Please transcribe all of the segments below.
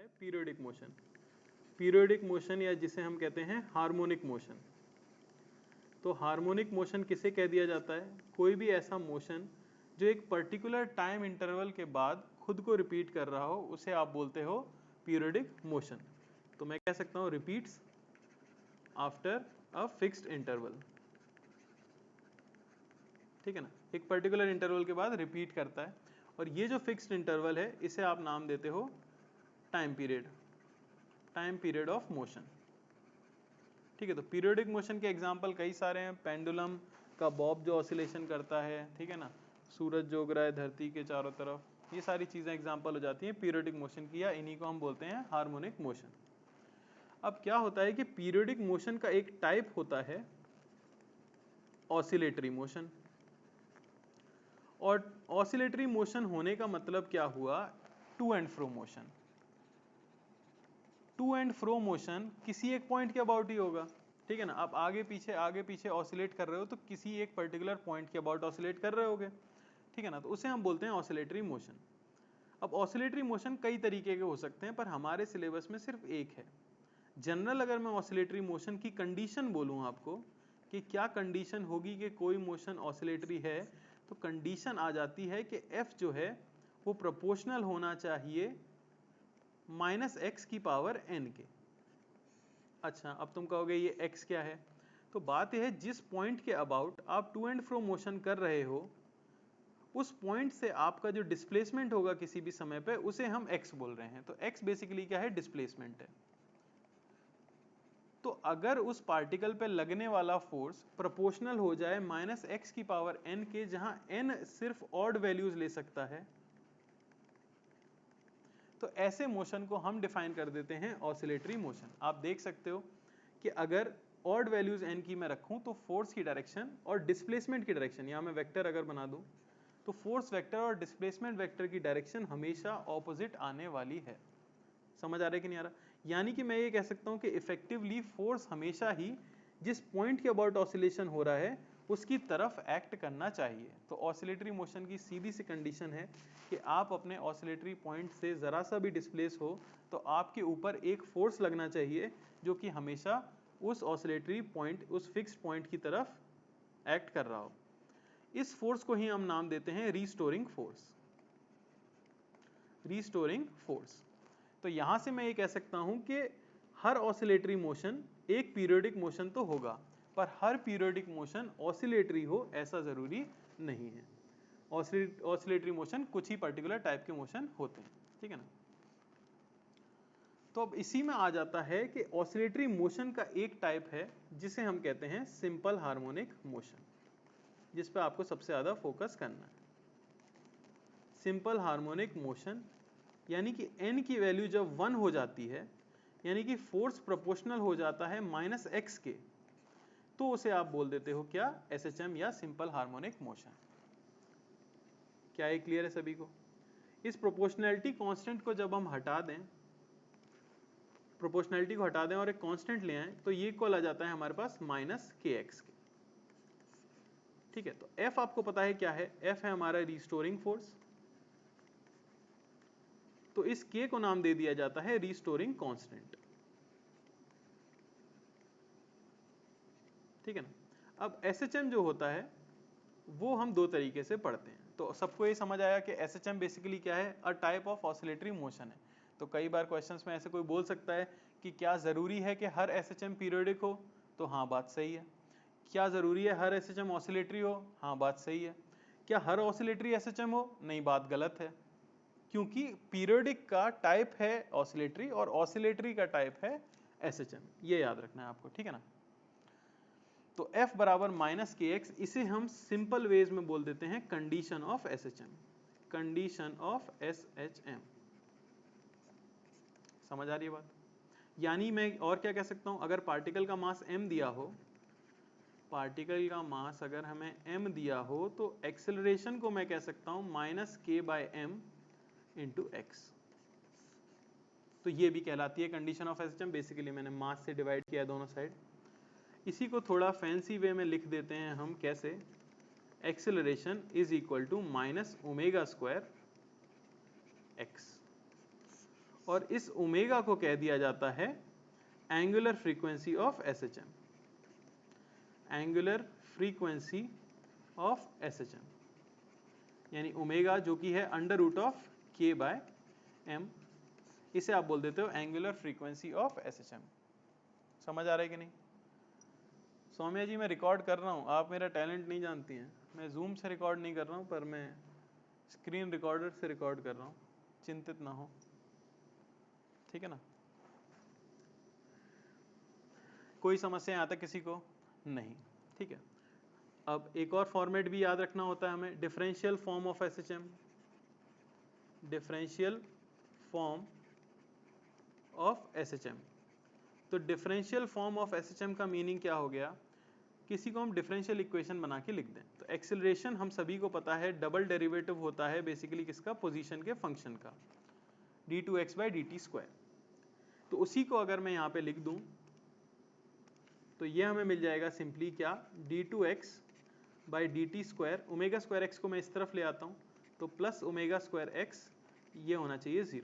है periodic motion. Periodic motion या जिसे हम कहते हैं हार्मोनिक मोशन। तो हार्मोनिक मोशन किसे कह दिया जाता है? कोई भी ऐसा मोशन जो एक पर्टिकुलर टाइम इंटरवल के बाद खुद को रिपीट कर रहा हो, उसे आप बोलते हो पीरियोडिक मोशन। तो मैं कह सकता हूं repeats after a fixed interval. ठीक है ना, एक पर्टिकुलर इंटरवल के बाद रिपीट करता है, और ये जो फिक्स्ड इंटरवल है इसे आप नाम देते हो time period, time period of motion. ठीक है, तो पीरियोडिक मोशन के एग्जांपल कई सारे हैं। पेंडुलम का बॉब जो ऑसिलेशन करता है, ठीक है ना, सूरज जो उग रहा है धरती के चारों तरफ, ये सारी चीजें एग्जांपल हो जाती हैं पीरियोडिक मोशन की, या इन्हीं को हम बोलते हैं हार्मोनिक मोशन। अब क्या होता है कि पीरियोडिक मोशन का एक टाइप होता है ऑसिलेटरी मोशन। और ऑसिलेटरी मोशन होने का मतलब क्या हुआ? To and fro motion. To and fro motion किसी एक पॉइंट के अबाउट ही होगा। ठीक है ना, आप आगे पीछे ऑसिलेट कर रहे हो तो किसी एक पर्टिकुलर पॉइंट के अबाउट ऑसिलेट कर रहे होगे। ठीक है ना, तो उसे हम बोलते हैं ऑसिलेटरी मोशन। अब ऑसिलेटरी मोशन कई तरीके के हो सकते हैं, पर हमारे सिलेबस में सिर्फ एक है। जनरल अगर मैं ऑसिलेटरी मोशन की कंडीशन बोलूं आपको कि क्या कंडीशन होगी कि कोई मोशन ऑसिलेटरी है, तो कंडीशन आ जाती है कि एफ जो है वो प्रोपोर्शनल होना चाहिए -x की पावर n के। अच्छा, अब तुम कहोगे ये x क्या है? तो बात यह है, जिस पॉइंट के अबाउट आप टू एंड फ्रो मोशन कर रहे हो, उस पॉइंट से आपका जो डिस्प्लेसमेंट होगा किसी भी समय पे, उसे हम x बोल रहे हैं। तो x बेसिकली क्या है? डिस्प्लेसमेंट है। तो अगर उस पार्टिकल पे लगने वाला फोर्स प्रोपोर्शनल हो जाए -x की पावर n के, जहां n सिर्फ ऑड वैल्यूज ले सकता है, तो ऐसे मोशन को हम डिफाइन कर देते हैं ऑसिलेटरी मोशन। आप देख सकते हो कि अगर ऑड वैल्यूज n की मैं रखूं तो फोर्स की डायरेक्शन और डिस्प्लेसमेंट की डायरेक्शन, यहां मैं वेक्टर अगर बना दूं तो फोर्स वेक्टर और डिस्प्लेसमेंट वेक्टर की डायरेक्शन हमेशा ऑपोजिट आने वाली है। समझ आ रहा है कि नहीं आ रहा? यानी कि मैं ये कह सकता हूं कि इफेक्टिवली फोर्स हमेशा ही जिस पॉइंट के अबाउट ऑसिलेशन हो रहा है उसकी तरफ एक्ट करना चाहिए। तो ऑसिलेटरी मोशन की सीधी सी कंडीशन है कि आप अपने ऑसिलेटरी पॉइंट से जरा सा भी डिस्प्लेस हो तो आपके ऊपर एक फोर्स लगना चाहिए जो कि हमेशा उस ऑसिलेटरी पॉइंट, उस फिक्स्ड पॉइंट की तरफ एक्ट कर रहा हो। इस फोर्स को ही हम नाम देते हैं रीस्टोरिंग फोर्स। Restoring force. तो यहां से मैं ये कह सकता हूं कि हर ऑसिलेटरी मोशन एक पीरियोडिक मोशन तो होगा, पर हर पीरियोडिक मोशन ऑसिलेटरी हो ऐसा जरूरी नहीं है। ऑसिलेटरी मोशन कुछ ही पर्टिकुलर टाइप के मोशन होते हैं। ठीक है ना, तो अब इसी में आ जाता है कि ऑसिलेटरी मोशन का एक टाइप है जिसे हम कहते हैं सिंपल हार्मोनिक मोशन, जिस पे आपको सबसे ज्यादा फोकस करना है। सिंपल हार्मोनिक मोशन यानी कि n की वैल्यू जब 1 हो जाती है, यानी कि फोर्स प्रोपोर्शनल हो जाता है -x के, तो उसे आप बोल देते हो क्या? SHM या सिंपल हार्मोनिक मोशन। क्या ये क्लियर है सभी को? इस प्रोपोर्शनैलिटी कांस्टेंट को जब हम हटा दें, प्रोपोर्शनैलिटी को हटा दें और एक कांस्टेंट ले आए, तो ये इक्वल आ जाता है हमारे पास -kx के। ठीक है, तो F आपको पता है क्या है? F है हमारा रिस्टोरिंग फोर्स, तो इस k को नाम दे दिया जाता है रिस्टोरिंग कांस्टेंट। ठीक है ना, अब SHM जो होता है वो हम दो तरीके से पढ़ते हैं। तो सबको ये समझ आया कि SHM बेसिकली क्या है? A type of oscillatory motion है। तो कई बार क्वेश्चंस में ऐसे कोई बोल सकता है कि क्या जरूरी है कि हर SHM पीरियोडिक हो? तो हाँ, बात सही है। क्या जरूरी है हर SHM ऑसिलेटरी हो? हाँ, बात सही है। क्या हर ऑसिलेटरी SHM हो? नहीं, बात गलत है, क्योंकि पीरियोडिक का टाइप है ऑसिलेटरी और ऑसिलेटरी का टाइप है SHM। ये याद रखना है आपको। ठीक है ना, तो F बराबर -kx, इसे हम सिंपल वेज में बोल देते हैं condition of SHM। Condition of SHM। समझ आ रही है बात? यानी मैं और क्या कह सकता हूं? अगर पार्टिकल का मास m दिया हो, पार्टिकल का मास अगर हमें m दिया हो, तो एक्सेलरेशन को मैं कह सकता हूं -k/m इंटू x। तो ये भी कहलाती है कंडीशन ऑफ SHM। बेसिकली मैंने मास से डिवाइड किया दोनों साइड। इसी को थोड़ा फैंसी वे में लिख देते हैं हम, कैसे? Acceleration is equal to -ω² x। और इस ओमेगा को कह दिया जाता है angular frequency of SHM, angular frequency of SHM, यानी ओमेगा जो कि है अंडर रूट ऑफ के बाय एम, इसे आप बोल देते हो एंगुलर फ्रीक्वेंसी ऑफ एसएचएम। समझ आ रहा है कि नहीं? सौम्या जी मैं रिकॉर्ड कर रहा हूँ, आप मेरा टैलेंट नहीं जानती हैं, मैं जूम से रिकॉर्ड नहीं कर रहा हूँ पर मैं स्क्रीन रिकॉर्डर से रिकॉर्ड कर रहा हूँ, चिंतित ना हो, ठीक है ना? कोई समस्या यहाँ तक किसी को नहीं, ठीक है। अब एक और फॉर्मेट भी याद रखना होता है हमें, differential form of SHM, differential form of SHM. तो डिफरेंशियल फॉर्म ऑफ एसएचएम का मीनिंग क्या हो गया, किसी को हम डिफरेंशियल इक्वेशन बना के लिख दें। तो एक्सेलरेशन हम सभी को पता है डबल डेरिवेटिव होता है बेसिकली किसका, पोजीशन के फंक्शन का, d2x/dt²। तो उसी को अगर मैं यहाँ पे लिख दूं तो ये हमें मिल जाएगा सिंपली क्या, d2x/dt², ओमेगा स्क्वायर एक्स को मैं इस तरफ ले आता हूँ तो प्लस ओमेगा स्क्वायर एक्स, ये होना चाहिए 0।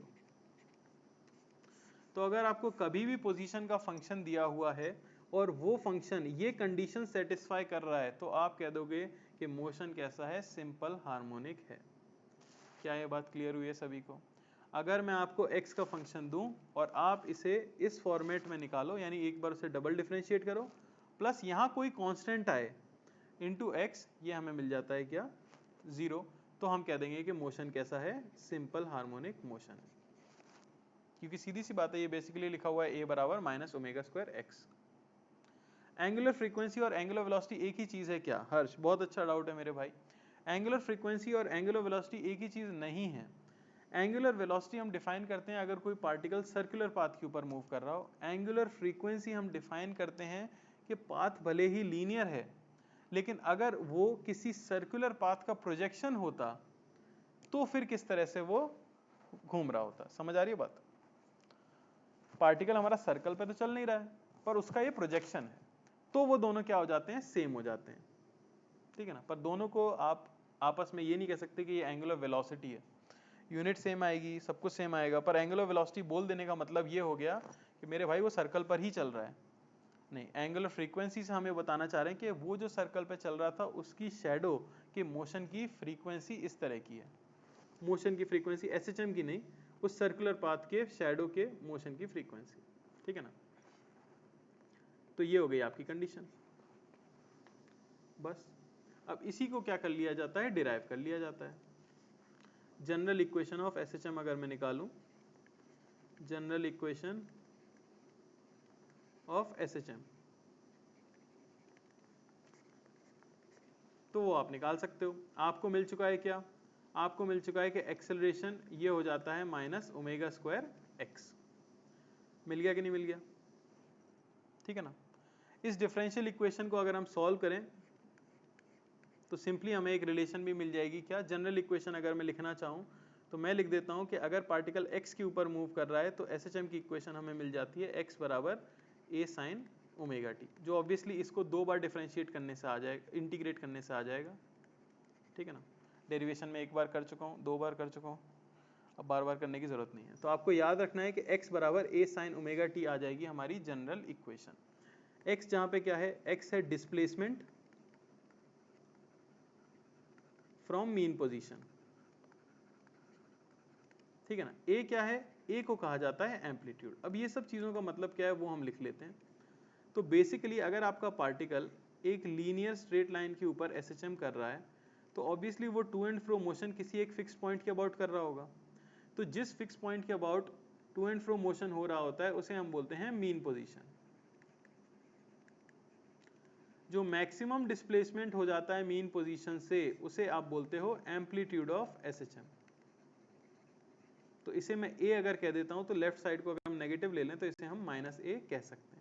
तो अगर आपको कभी भी पोजीशन का फंक्शन दिया हुआ है और वो फंक्शन ये कंडीशन सेटिस्फाई कर रहा है तो आप कह दोगे कि मोशन कैसा है, सिंपल हार्मोनिक है। क्या ये बात क्लियर हुई है सभी को? अगर मैं आपको x का फंक्शन दूं और आप इसे इस फॉर्मेट में निकालो, यानी एक बार उसे डबल डिफरेंशिएट करो प्लस यहाँ कोई कांस्टेंट आए इनटू x, ये हमें मिल जाता है क्या, 0। तो हम कह देंगे कि मोशन कैसा है, सिंपल हार्मोनिक मोशन है, क्योंकि सीधी सी बात है ये बेसिकली लिखा हुआ है a बराबर minus omega square x. Angular frequency और एंगुलर वेलोसिटी एक ही चीज है क्या? हर्ष, बहुत अच्छा डाउट है मेरे भाई। एंगुलर फ्रीक्वेंसी और एंगुलर वेलोसिटी एक ही चीज नहीं है। एंगुलर वेलोसिटी हम डिफाइन करते हैं अगर कोई पार्टिकल सर्कुलर पाथ के ऊपर मूव कर रहा हो। एंगुलर फ्रीक्वेंसी हम डिफाइन करते हैं कि पाथ भले ही लीनियर है लेकिन अगर वो किसी सर्कुलर पाथ का प्रोजेक्शन होता तो फिर किस तरह से वो घूम रहा होता। समझ आ रही है बात? पार्टिकल हमारा सर्कल पे तो चल नहीं रहा है पर उसका ये प्रोजेक्शन है, तो वो दोनों क्या हो जाते हैं, सेम हो जाते हैं, ठीक है ना? पर दोनों को आप आपस में ये नहीं कह सकते कि ये एंगुलर वेलोसिटी है, यूनिट सेम आएगी, सब कुछ सेम आएगा, पर एंगुलर वेलोसिटी बोल देने का मतलब ये हो गया कि मेरे भाई वो सर्कल पर ही चल रहा है। नहीं, एंगुलर फ्रीक्वेंसी से हमें बताना चाह रहे हैं कि वो जो सर्कल पर चल रहा था उसकी शैडो की मोशन की फ्रीक्वेंसी इस तरह की है। मोशन की फ्रीक्वेंसी एसएचएम की नहीं, उस सर्कुलर पाथ के शैडो के मोशन की फ्रीक्वेंसी, ठीक है ना? तो ये हो गई आपकी कंडीशन। बस अब इसी को क्या कर लिया जाता है, डिराइव कर लिया जाता है। जनरल इक्वेशन ऑफ एसएचएम अगर मैं निकालूं, जनरल इक्वेशन ऑफ एसएचएम, तो वो आप निकाल सकते हो। आपको मिल चुका है क्या, आपको मिल चुका है कि एक्सेलरेशन ये हो जाता है माइनस ओमेगा स्क्वायर एक्स। मिल गया कि नहीं मिल गया? ठीक है ना? इस डिफरेंशियल इक्वेशन को अगर हम सॉल्व करें तो सिंपली हमें एक रिलेशन भी मिल जाएगी। क्या? जनरल इक्वेशन अगर मैं लिखना चाहूँ तो मैं लिख देता हूँ कि अगर पार्टिकल x के ऊपर मूव कर रहा है तो एसएचएम की इक्वेशन हमें मिल जाती है x बराबर a sin ओमेगा टी, जो ऑब्वियसली इसको 2 बार डिफरेंशिएट करने से आ जाएगा, इंटीग्रेट करने से आ जाएगा, ठीक है ना? डेरिवेशन में एक बार कर चुका हूँ, 2 बार कर चुका हूँ, अब बार बार करने की जरूरत नहीं है। तो आपको याद रखना है कि x बराबर a sin ओमेगा टी आ जाएगी हमारी जनरल इक्वेशन। x जहाँ पे क्या है, x है डिस्प्लेसमेंट फ्रॉम मीन पोजीशन, ठीक है ना? a क्या है, a को कहा जाता है एम्पलीट्यूड। अब ये सब चीज़ों का मतलब क्या है वो हम लिख लेते हैं। तो बेसिकली अगर आपका पार्टिकल एक लीनियर स्ट्रेट लाइन के ऊपर एसएचएम कर रहा है तो ऑब्वियसली वो टू एंड फ्रो मोशन किसी एक फिक्स पॉइंट के अबाउट कर रहा होगा। तो जिस फिक्स पॉइंट के about to and fro motion हो रहा होता है उसे हम बोलते हैं मीन पोजीशन। जो मैक्सिमम डिस्प्लेसमेंट हो जाता है मीन पोजीशन से उसे आप बोलते हो एम्पलीट्यूड ऑफ एसएचएम। तो इसे मैं a अगर कह देता हूं तो लेफ्ट साइड को अगर हम नेगेटिव ले लें तो इसे हम माइनस a कह सकते हैं।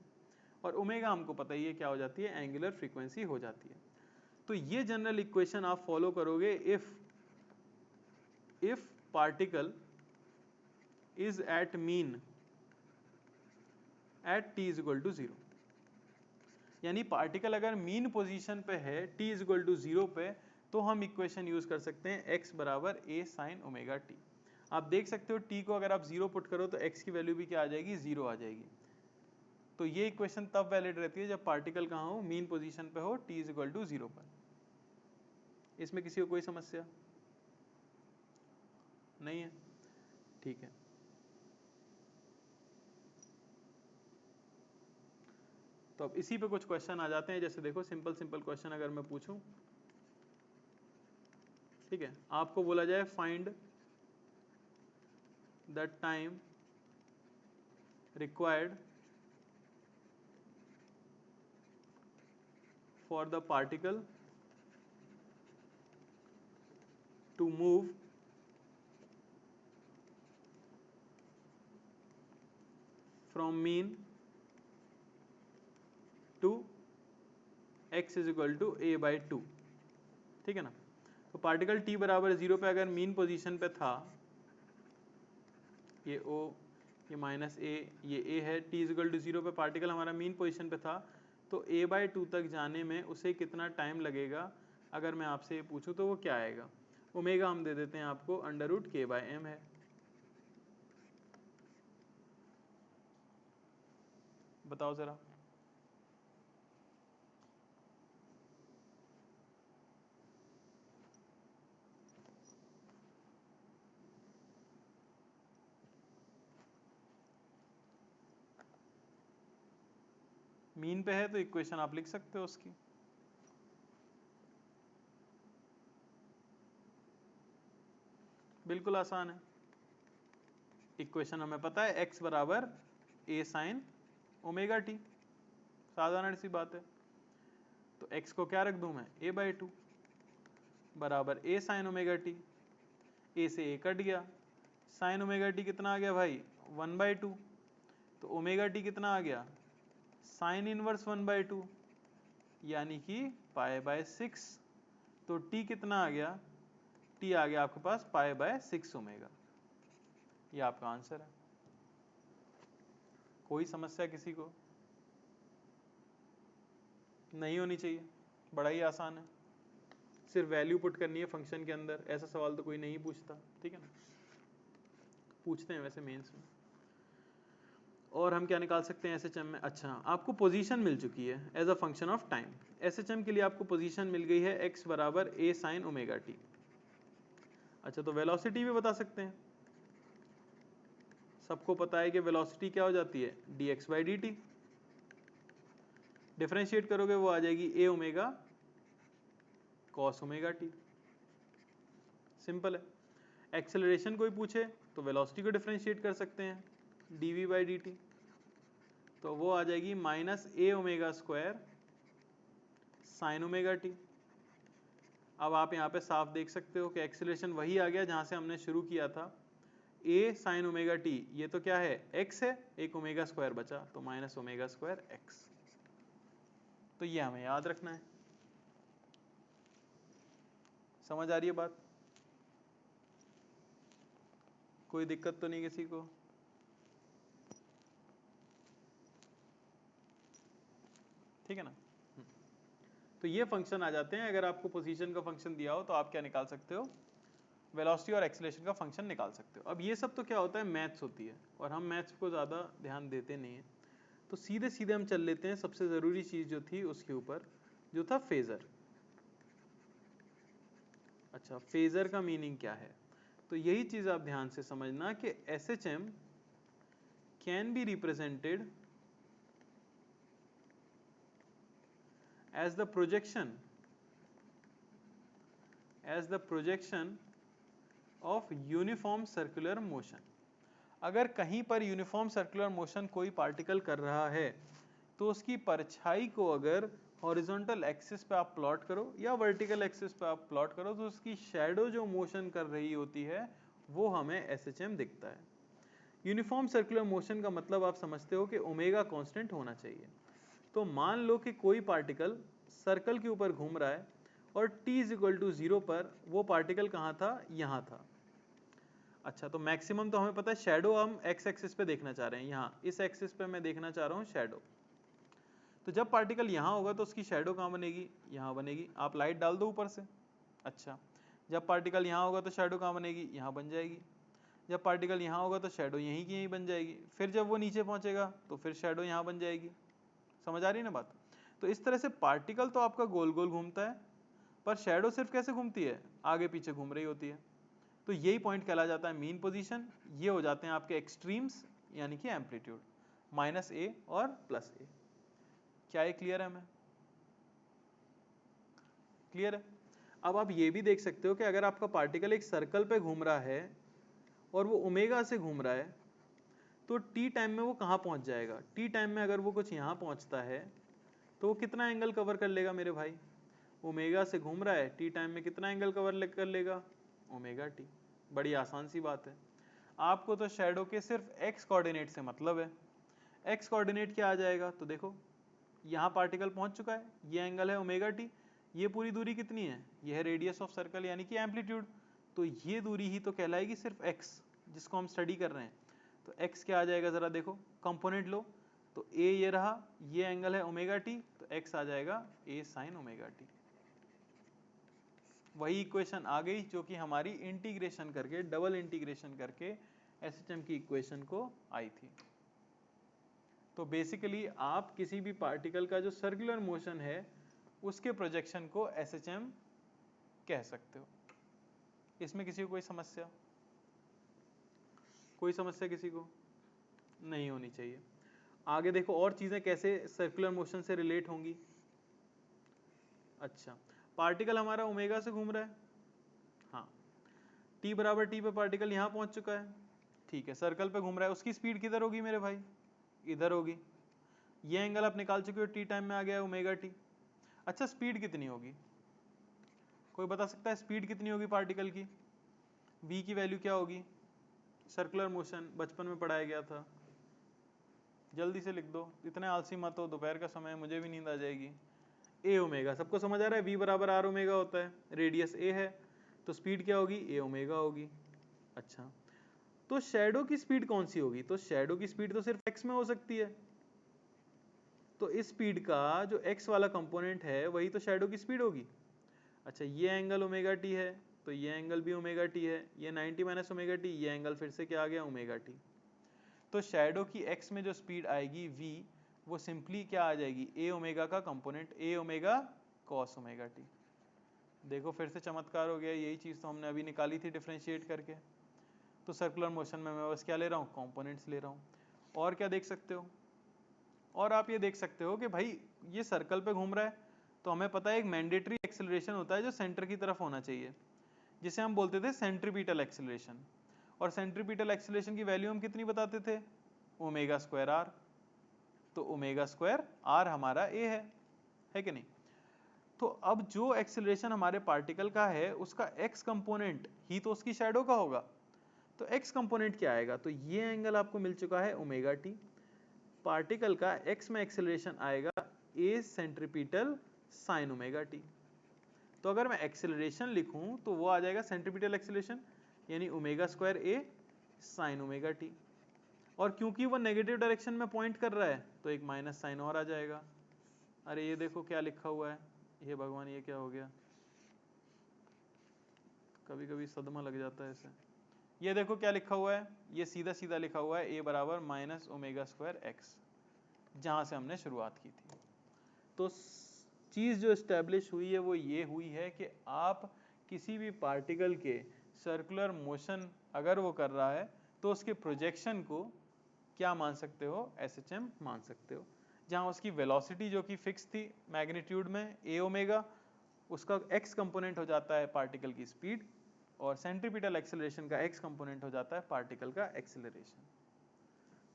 और ओमेगा हमको पता ही है क्या हो जाती है, एंगुलर फ्रीक्वेंसी हो जाती है। तो ये जनरल इक्वेशन आप फॉलो करोगे if particle is at mean at t is equal to 0, यानी पार्टिकल अगर मीन पोजीशन पे है t इज इक्वल टू 0 पे, तो हम इक्वेशन यूज कर सकते हैं x बराबर a sin ओमेगा टी। आप देख सकते हो t को अगर आप 0 पुट करो तो x की वैल्यू भी क्या आ जाएगी, 0 आ जाएगी। तो ये इक्वेशन तब वैलिड रहती है जब पार्टिकल कहाँ हो, मीन पोजीशन पे हो, t इज इक्वल टू 0 पर। इसमें किसी को कोई समस्या नहीं है? ठीक है, तो अब इसी पे कुछ क्वेश्चन आ जाते हैं। जैसे देखो, सिंपल सिंपल क्वेश्चन अगर मैं पूछूं, ठीक है, आपको बोला जाए find the time required for the particle to move from mean to x is equal to a by 2, ठीक है ना। तो पार्टिकल t बराबर 0 पे अगर मीन पोजीशन पे था, ये o, ये माइनस a, ये a है, t इज इक्वल टू 0 पे पार्टिकल हमारा मीन पोजीशन पे था, तो a बाई 2 तक जाने में उसे कितना टाइम लगेगा, अगर मैं आपसे ये पूछूं तो वो क्या आएगा। ओमेगा हम दे देते हैं आपको under root k by m है। बताओ जरा, मीन पे है तो इक्वेशन आप लिख सकते हो उसकी। बिल्कुल आसान है, इक्वेशन हमें पता है x बराबर a साइन ओमेगा टी, साधारण सी बात है। तो x को क्या रख दूं मैं, a बाई 2 बराबर a sine omega T, a से a कट गया, साइन ओमेगा टी कितना आ गया भाई, 1 बाई 2, तो ओमेगा टी कितना आ गया, साइन इनवर्स 1 बाई 2, यानी कि पाई बाय 6। तो t कितना आ गया, t आ गया आपके पास पाई बाय 6 ओमेगा। ये आपका आंसर है। कोई समस्या किसी को नहीं होनी चाहिए, बड़ा ही आसान है, सिर्फ वैल्यू पुट करनी है फंक्शन के अंदर। ऐसा सवाल तो कोई नहीं पूछता, ठीक है ना, पूछते हैं वैसे मेंस में। और हम क्या निकाल सकते हैं एसएचएम में, अच्छा आपको पोजीशन मिल चुकी है as a function of time. SHM के लिए आपको पोजीशन मिल गई है x बराबर a साइन ओमेगा टी। अच्छा, तो वेलोसिटी भी बता सकते हैं, सबको पता है कि वेलोसिटी क्या हो जाती है, dx by D T. Differentiate करोगे वो आ जाएगी a omega cos omega T, simple है। एक्सेलरेशन कोई पूछे तो वेलोसिटी को डिफ्रेंशिएट कर सकते हैं, dv बाई डी टी, तो वो आ जाएगी minus a omega square sine omega T. अब आप यहाँ पे साफ देख सकते हो कि एक्सेलरेशन वही आ गया जहाँ से हमने शुरू किया था, a साइन ओमेगा टी, ये तो क्या है, x है, एक ओमेगा स्क्वायर बचा तो माइनस ओमेगा स्क्वायर x। तो ये हमें याद रखना है। समझ आ रही है बात, कोई दिक्कत तो नहीं किसी को? ठीक है ना। तो ये फंक्शन आ जाते हैं, अगर आपको पोजीशन का फंक्शन दिया हो तो आप क्या निकाल सकते हो, वेलोसिटी और एक्सेलरेशन का फंक्शन निकाल सकते हो। अब ये सब तो क्या होता है, मैथ्स होती है, और हम मैथ्स को ज़्यादा ध्यान देते नहीं है, तो सीधे सीधे हम चल लेते हैं सबसे ज़रूरी चीज़ जो थी उसके ऊपर, जो था फेज़र। अच्छा, फेज़र का मीनिंग क्या है, तो यही चीज़ आप ध्यान से समझना कि SHM can be represented as the projection of uniform circular motion। अगर कहीं पर यूनिफॉर्म सर्कुलर मोशन कोई पार्टिकल कर रहा है तो उसकी परछाई को अगर हॉरिजॉन्टल एक्सिस पे आप प्लॉट करो या वर्टिकल एक्सिस पे आप प्लॉट करो तो उसकी शैडो जो मोशन कर रही होती है वो हमें SHM दिखता है। यूनिफॉर्म सर्कुलर मोशन का मतलब आप समझते हो कि ओमेगा कांस्टेंट होना चाहिए। तो मान लो कि कोई पार्टिकल सर्कल के ऊपर घूम रहा है और t इज इक्वल टू 0 पर वो पार्टिकल कहाँ था, यहाँ था। अच्छा, तो मैक्सिमम तो हमें पता है, शैडो हम x एक्सिस पे देखना चाह रहे हैं, यहाँ इस एक्सिस पे मैं देखना चाह रहा हूँ शैडो। तो जब पार्टिकल यहाँ होगा तो उसकी शैडो कहाँ बनेगी, यहाँ बनेगी। आप लाइट डाल दो ऊपर से। अच्छा, जब पार्टिकल यहाँ होगा तो शैडो कहाँ बनेगी, यहाँ बन जाएगी। जब पार्टिकल यहाँ होगा तो शेडो यहीं की यहीं बन जाएगी, फिर जब वो नीचे पहुंचेगा तो फिर शेडो यहाँ बन जाएगी। समझ आ रही है ना बात? तो इस तरह से पार्टिकल तो आपका गोल गोल घूमता है, पर शेडो सिर्फ कैसे घूमती है, आगे पीछे घूम रही होती है। तो यही पॉइंट कहला जाता है मीन पोजीशन। ये हो जाते हैं आपके एक्सट्रीम्स यानी कि एम्पलीट्यूड, -a और +a। क्या ये क्लियर है? हमें क्लियर है? अब आप ये भी देख सकते हो कि अगर आपका पार्टिकल एक सर्कल पे घूम रहा है और वो ओमेगा से घूम रहा है, तो टी टाइम में वो कहाँ पहुंच जाएगा? टी टाइम में अगर वो कुछ यहाँ पहुंचता है तो वो कितना एंगल कवर कर लेगा मेरे भाई? ओमेगा से घूम रहा है, टी टाइम में कितना एंगल कवर कर लेगा? Omega T. बड़ी आसान सी बात है। आपको तो शैडो के सिर्फ एक्स कोऑर्डिनेट से मतलब है। एक्स कोऑर्डिनेट क्या आ जाएगा? तो देखो यहाँ पार्टिकल पहुंच चुका है, ये एंगल है ओमेगा टी, ये पूरी दूरी कितनी है? ये है रेडियस ऑफ सर्कल यानी कि एम्पलीट्यूड। तो ये दूरी ही तो कहलाएगी सिर्फ एक्स, जिसको हम स्टडी कर रहे हैं। तो एक्स क्या आ जाएगा जरा देखो, कंपोनेंट लो। तो ए ये रहा, ये एंगल है ओमेगा टी, तो एक्स आ जाएगा ए साइन ओमेगा टी। वही इक्वेशन आ गई जो कि हमारी इंटीग्रेशन करके, डबल इंटीग्रेशन करके एसएचएम की इक्वेशन को आई थी। तो बेसिकली आप किसी भी पार्टिकल का जो सर्कुलर मोशन है उसके प्रोजेक्शन को एसएचएम कह सकते हो। इसमें किसी को कोई समस्या? कोई समस्या किसी को नहीं होनी चाहिए। आगे देखो और चीजें कैसे सर्कुलर मोशन से रिलेट होंगी। अच्छा, पार्टिकल हमारा ओमेगा से घूम रहा है, हाँ, t बराबर t पे पार्टिकल यहाँ पहुंच चुका है, ठीक है, सर्कल पे घूम रहा है, उसकी स्पीड किधर होगी मेरे भाई? इधर होगी। ये एंगल आप निकाल चुके हो, टी टाइम में आ गया ओमेगा टी। अच्छा, स्पीड कितनी होगी? कोई बता सकता है स्पीड कितनी होगी पार्टिकल की? v की वैल्यू क्या होगी? सर्कुलर मोशन बचपन में पढ़ाया गया था, जल्दी से लिख दो, इतने आलसी मत हो, दोपहर का समय मुझे भी नींद आ जाएगी। ए ओमेगा, सबको समझ आ रहा है? v बराबर आर ओमेगा होता है, रेडियस ए है, तो स्पीड क्या होगी? ए ओमेगा होगी। अच्छा, तो शैडो की स्पीड कौन सी होगी? तो शैडो की स्पीड तो सिर्फ एक्स में हो सकती है। तो इस स्पीड का जो एक्स वाला कंपोनेंट है वही तो शैडो की स्पीड होगी। अच्छा, ये एंगल ओमेगा टी है, तो ये एंगल भी ओमेगा टी है, ये 90 माइनस ओमेगा टी, ये एंगल फिर से क्या आ गया? Omega T. तो शैडो की एक्स में जो स्पीड आएगी v, वो सिंपली क्या आ जाएगी? ए ओमेगा का कंपोनेंट, ए ओमेगा कॉस ओमेगा टी। देखो फिर से चमत्कार हो गया, यही चीज तो हमने अभी निकाली थी डिफरेंशिएट करके। तो सर्कुलर मोशन में मैं बस क्या ले रहा हूँ? कंपोनेंट्स ले रहा हूँ। और क्या देख सकते हो? और आप ये देख सकते हो कि भाई ये सर्कल पे घूम रहा है, तो हमें पता है एक मैंडेटरी एक्सेलरेशन होता है जो सेंटर की तरफ होना चाहिए, जिसे हम बोलते थे सेंट्रीपिटल एक्सेलरेशन। और सेंट्रीपिटल एक्सेलरेशन की वैल्यू हम कितनी बताते थे? Omega square r. तो ओमेगा स्क्वायर आर हमारा ए है कि नहीं? तो अब जो एक्सेलरेशन हमारे पार्टिकल का है उसका एक्स कंपोनेंट ही तो उसकी शैडो का होगा। तो एक्स कंपोनेंट क्या आएगा? तो ये एंगल आपको मिल चुका है ओमेगा टी, पार्टिकल का एक्स में एक्सेलरेशन आएगा ए सेंट्रीपिटल साइन ओमेगा टी। तो अगर मैं एक्सेलरेशन लिखूं तो वो आ जाएगा सेंट्रीपिटल एक्सेलरेशन यानी ओमेगा स्क्वायर ए साइन ओमेगा टी। और क्योंकि वो नेगेटिव डायरेक्शन में पॉइंट कर रहा है तो एक माइनस साइन और आ जाएगा। अरे ये देखो क्या लिखा हुआ है, ये भगवान ये क्या हो गया? कभी कभी सदमा लग जाता है ऐसे। ये देखो क्या लिखा हुआ है, ये सीधा सीधा लिखा हुआ है ए बराबर माइनस ओमेगा स्क्वायर एक्स, जहां से हमने शुरुआत की थी। तो चीज जो एस्टेब्लिश हुई है वो ये हुई है कि आप किसी भी पार्टिकल के सर्कुलर मोशन अगर वो कर रहा है तो उसके प्रोजेक्शन को क्या मान सकते हो? एसएचएम मान सकते हो। जहां उसकी वेलोसिटी जो कि फिक्स थी मैग्नीट्यूड में ए ओमेगा, उसका एक्स कंपोनेंट हो जाता है पार्टिकल की स्पीड, और सेंट्रीपिटल एक्सेलरेशन का एक्स कंपोनेंट हो जाता है पार्टिकल का एक्सेलरेशन।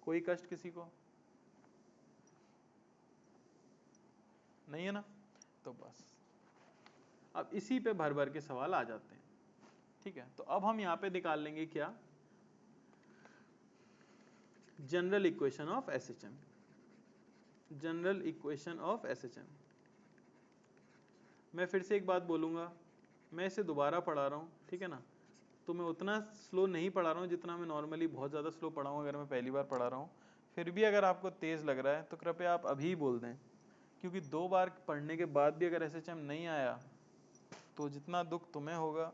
कोई कष्ट किसी को नहीं है ना? तो बस अब इसी पे भर भर के सवाल आ जाते हैं, ठीक है? तो अब हम यहाँ पे निकाल लेंगे क्या? General equation of SHM. General equation of SHM. मैं फिर से एक बात बोलूंगा, मैं इसे दोबारा पढ़ा रहा हूँ, ठीक है ना? तो मैं उतना स्लो नहीं पढ़ा रहा हूँ जितना मैं नॉर्मली बहुत ज़्यादा स्लो पढ़ा हूँ अगर मैं पहली बार पढ़ा रहा हूँ। फिर भी अगर आपको तेज़ लग रहा है तो कृपया आप अभी बोल दें, क्योंकि 2 बार पढ़ने के बाद भी अगर एसएचएम नहीं आया तो जितना दुख तुम्हें होगा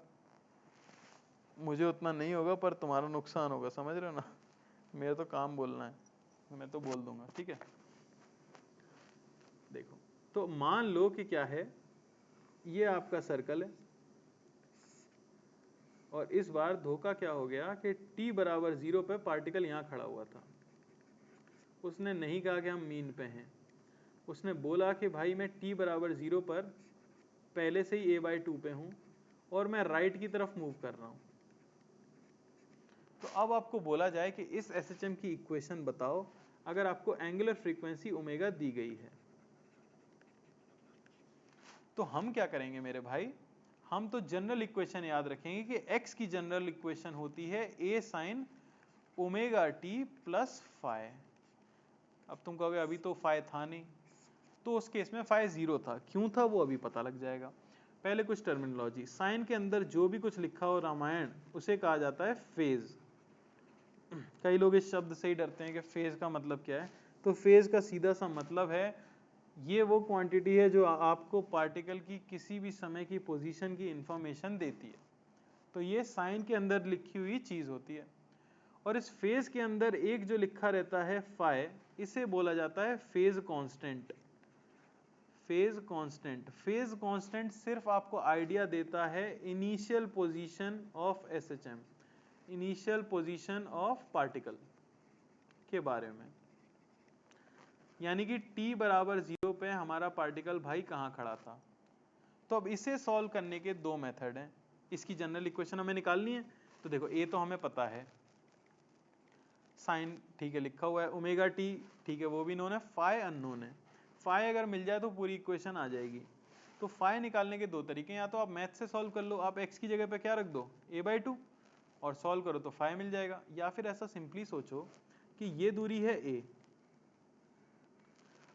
मुझे उतना नहीं होगा पर तुम्हारा नुकसान होगा, समझ रहे हो ना। मेरा तो काम बोलना है, मैं तो बोल दूंगा, ठीक है। देखो तो मान लो कि क्या है, ये आपका सर्कल है और इस बार धोखा क्या हो गया कि t बराबर 0 पे पार्टिकल यहाँ खड़ा हुआ था। उसने नहीं कहा कि हम मीन पे हैं, उसने बोला कि भाई मैं t बराबर 0 पर पहले से ही a/2 पे हूँ और मैं राइट की तरफ मूव कर रहा हूँ। तो अब आपको बोला जाए कि इस SHM की इक्वेशन बताओ अगर आपको एंगुलर फ्रीक्वेंसी ओमेगा दी गई है। तो हम क्या करेंगे मेरे भाई, हम तो जनरल इक्वेशन याद रखेंगे कि x की जनरल इक्वेशन होती है a sin omega t plus phi. अब तुम कहोगे अभी तो फाई था नहीं, तो उस केस में फाई 0 था, क्यों था वो अभी पता लग जाएगा। पहले कुछ टर्मिनोलॉजी, साइन के अंदर जो भी कुछ लिखा हो रामायण उसे कहा जाता है फेज। कई लोग इस शब्द से ही डरते हैं कि फेज का मतलब क्या है। तो फेज का सीधा सा मतलब है ये वो क्वांटिटी है जो आपको पार्टिकल की किसी भी समय की पोजीशन की इंफॉर्मेशन देती है। तो ये साइन के अंदर लिखी हुई चीज होती है। और इस फेज के अंदर एक जो लिखा रहता है फाई, इसे बोला जाता है phase constant. Phase constant, phase constant सिर्फ आपको आइडिया देता है initial position of SHM, initial position of particle के बारे में। यानी कि t बराबर 0 पे हमारा पार्टिकल भाई कहाँ खड़ा था। तो अब इसे सॉल्व करने के दो मेथड हैं। इसकी जनरल इक्वेशन हमें निकालनी है। तो देखो a तो हमें पता है, साइन ठीक है लिखा हुआ है, ओमेगा t ठीक है वो भी नोन है, फाई अननोन है। फाई अगर मिल जाए तो पूरी इक्वेशन आ जाएगी। तो फाई निकालने के दो तरीके, या तो आप मैथ से सॉल्व कर लो, आप x की जगह पे क्या रख दो a/2 और सॉल्व करो तो फाई मिल जाएगा। या फिर ऐसा सिंपली सोचो कि ये दूरी है a,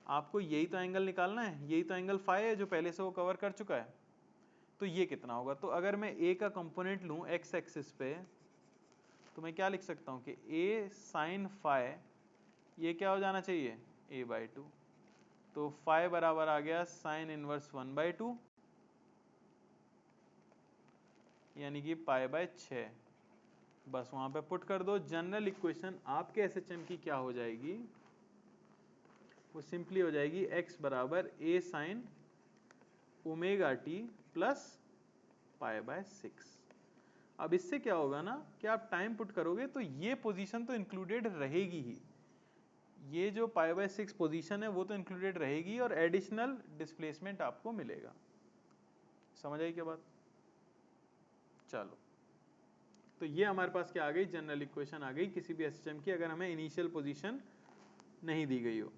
आपको यही तो एंगल निकालना है, यही तो एंगल फाई है जो पहले से वो कवर कर चुका है। तो ये कितना होगा, तो अगर मैं a का कंपोनेंट लूं x एक्सिस पे, तो मैं क्या लिख सकता हूं कि a साइन फाई, ये क्या हो जाना चाहिए a/2। तो फाई बराबर आ गया साइन इनवर्स 1/2, यानी कि π/6। बस वहां पे पुट कर दो। जनरल इक्वेशन आपके SHM की क्या हो जाएगी, वो सिंपली हो जाएगी x बराबर a sine omega t plus π/6। अब इससे क्या होगा ना कि आप टाइम पुट करोगे तो ये पोजीशन तो इंक्लूडेड रहेगी ही, ये जो π/6 पोजीशन है वो तो इंक्लूडेड रहेगी और एडिशनल डिस्प्लेसमेंट आपको मिलेगा। समझ आई क्या बात। चलो, तो ये हमारे पास क्या आ गई, जनरल इक्वेशन आ गई किसी भी SHM की अगर हमें इनिशियल पोजीशन नहीं दी गई हो।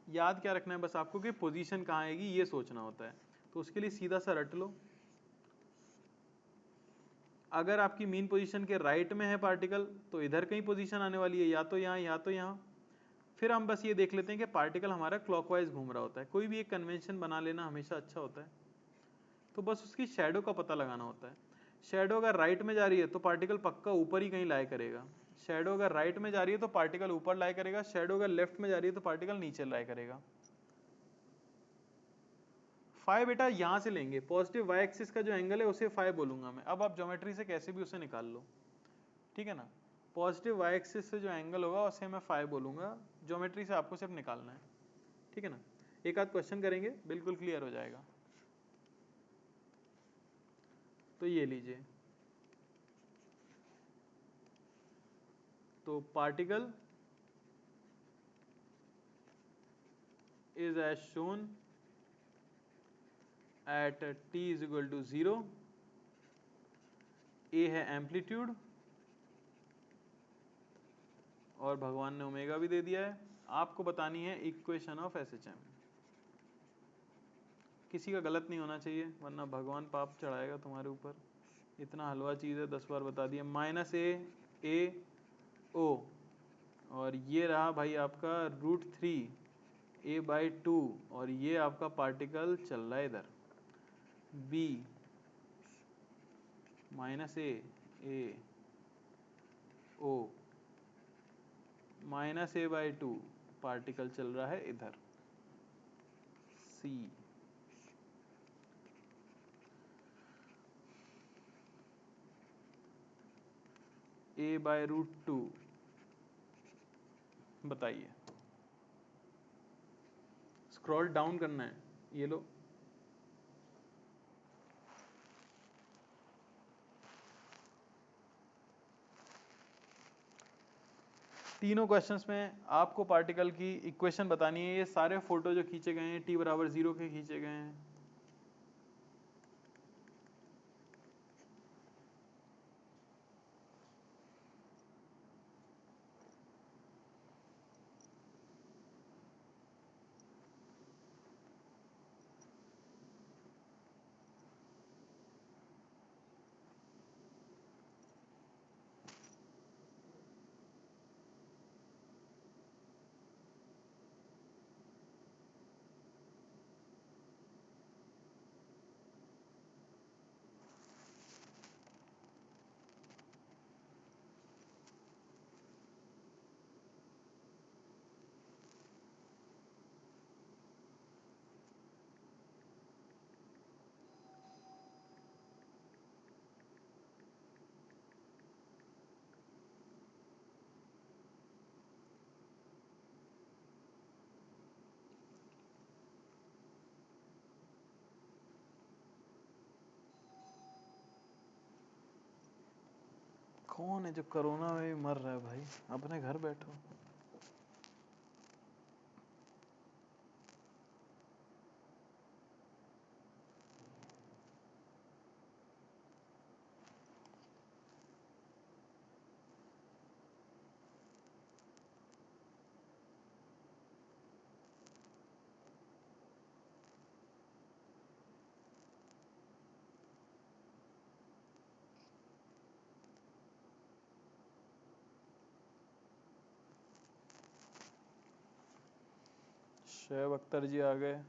याद क्या रखना है बस आपको कि पोजीशन कहाँ आएगी ये सोचना होता है। तो उसके लिए सीधा सा रट लो, अगर आपकी मीन पोजीशन के राइट में है पार्टिकल तो इधर कहीं पोजीशन आने वाली है, या तो यहाँ या तो यहाँ। फिर हम बस ये देख लेते हैं कि पार्टिकल हमारा क्लॉकवाइज घूम रहा होता है। कोई भी एक कन्वेंशन बना लेना हमेशा अच्छा होता है। तो बस उसकी शैडो का पता लगाना होता है। शैडो अगर राइट में जा रही है तो पार्टिकल पक्का ऊपर ही कहीं लाई करेगा। शैडो अगर राइट में जा रही है तो पार्टिकल ऊपर लाई करेगा। शैडो अगर लेफ्ट में जा रही है तो पार्टिकल नीचे लाई करेगा। फाई बेटा यहां से लेंगे, पॉजिटिव वाई एक्सिस का जो एंगल है उसे फाई बोलूंगा मैं। अब आप ज्योमेट्री से कैसे भी उसे निकाल लो, ठीक है ना। पॉजिटिव वाई एक्सिस से जो एंगल होगा उसे मैं फाई बोलूंगा। ज्योमेट्री से आपको सिर्फ निकालना है, ठीक है ना। एक आध क्वेश्चन करेंगे बिल्कुल क्लियर हो जाएगा। तो ये लीजिए, तो particle is as shown at t is equal to 0। a है एम्पलीट्यूड और भगवान ने ओमेगा भी दे दिया है। आपको बतानी है इक्वेशन ऑफ SHM। किसी का गलत नहीं होना चाहिए वरना भगवान पाप चढ़ाएगा तुम्हारे ऊपर। इतना हलवा चीज़ है 10 बार बता दिया। -a o और ये रहा भाई आपका √3 a/2 और ये आपका पार्टिकल चल रहा है इधर b -a o -a/2 particle चल रहा है इधर c। a/√2। बताइए, स्क्रॉल डाउन करना है, ये लो। तीनों क्वेश्चंस में आपको पार्टिकल की इक्वेशन बतानी है। ये सारे फोटो जो खींचे गए हैं t=0 के खींचे गए हैं। कौन है जो कोरोना में भी मर रहा है भाई? अपने घर बैठो। शोएब अख्तर जी आ गए।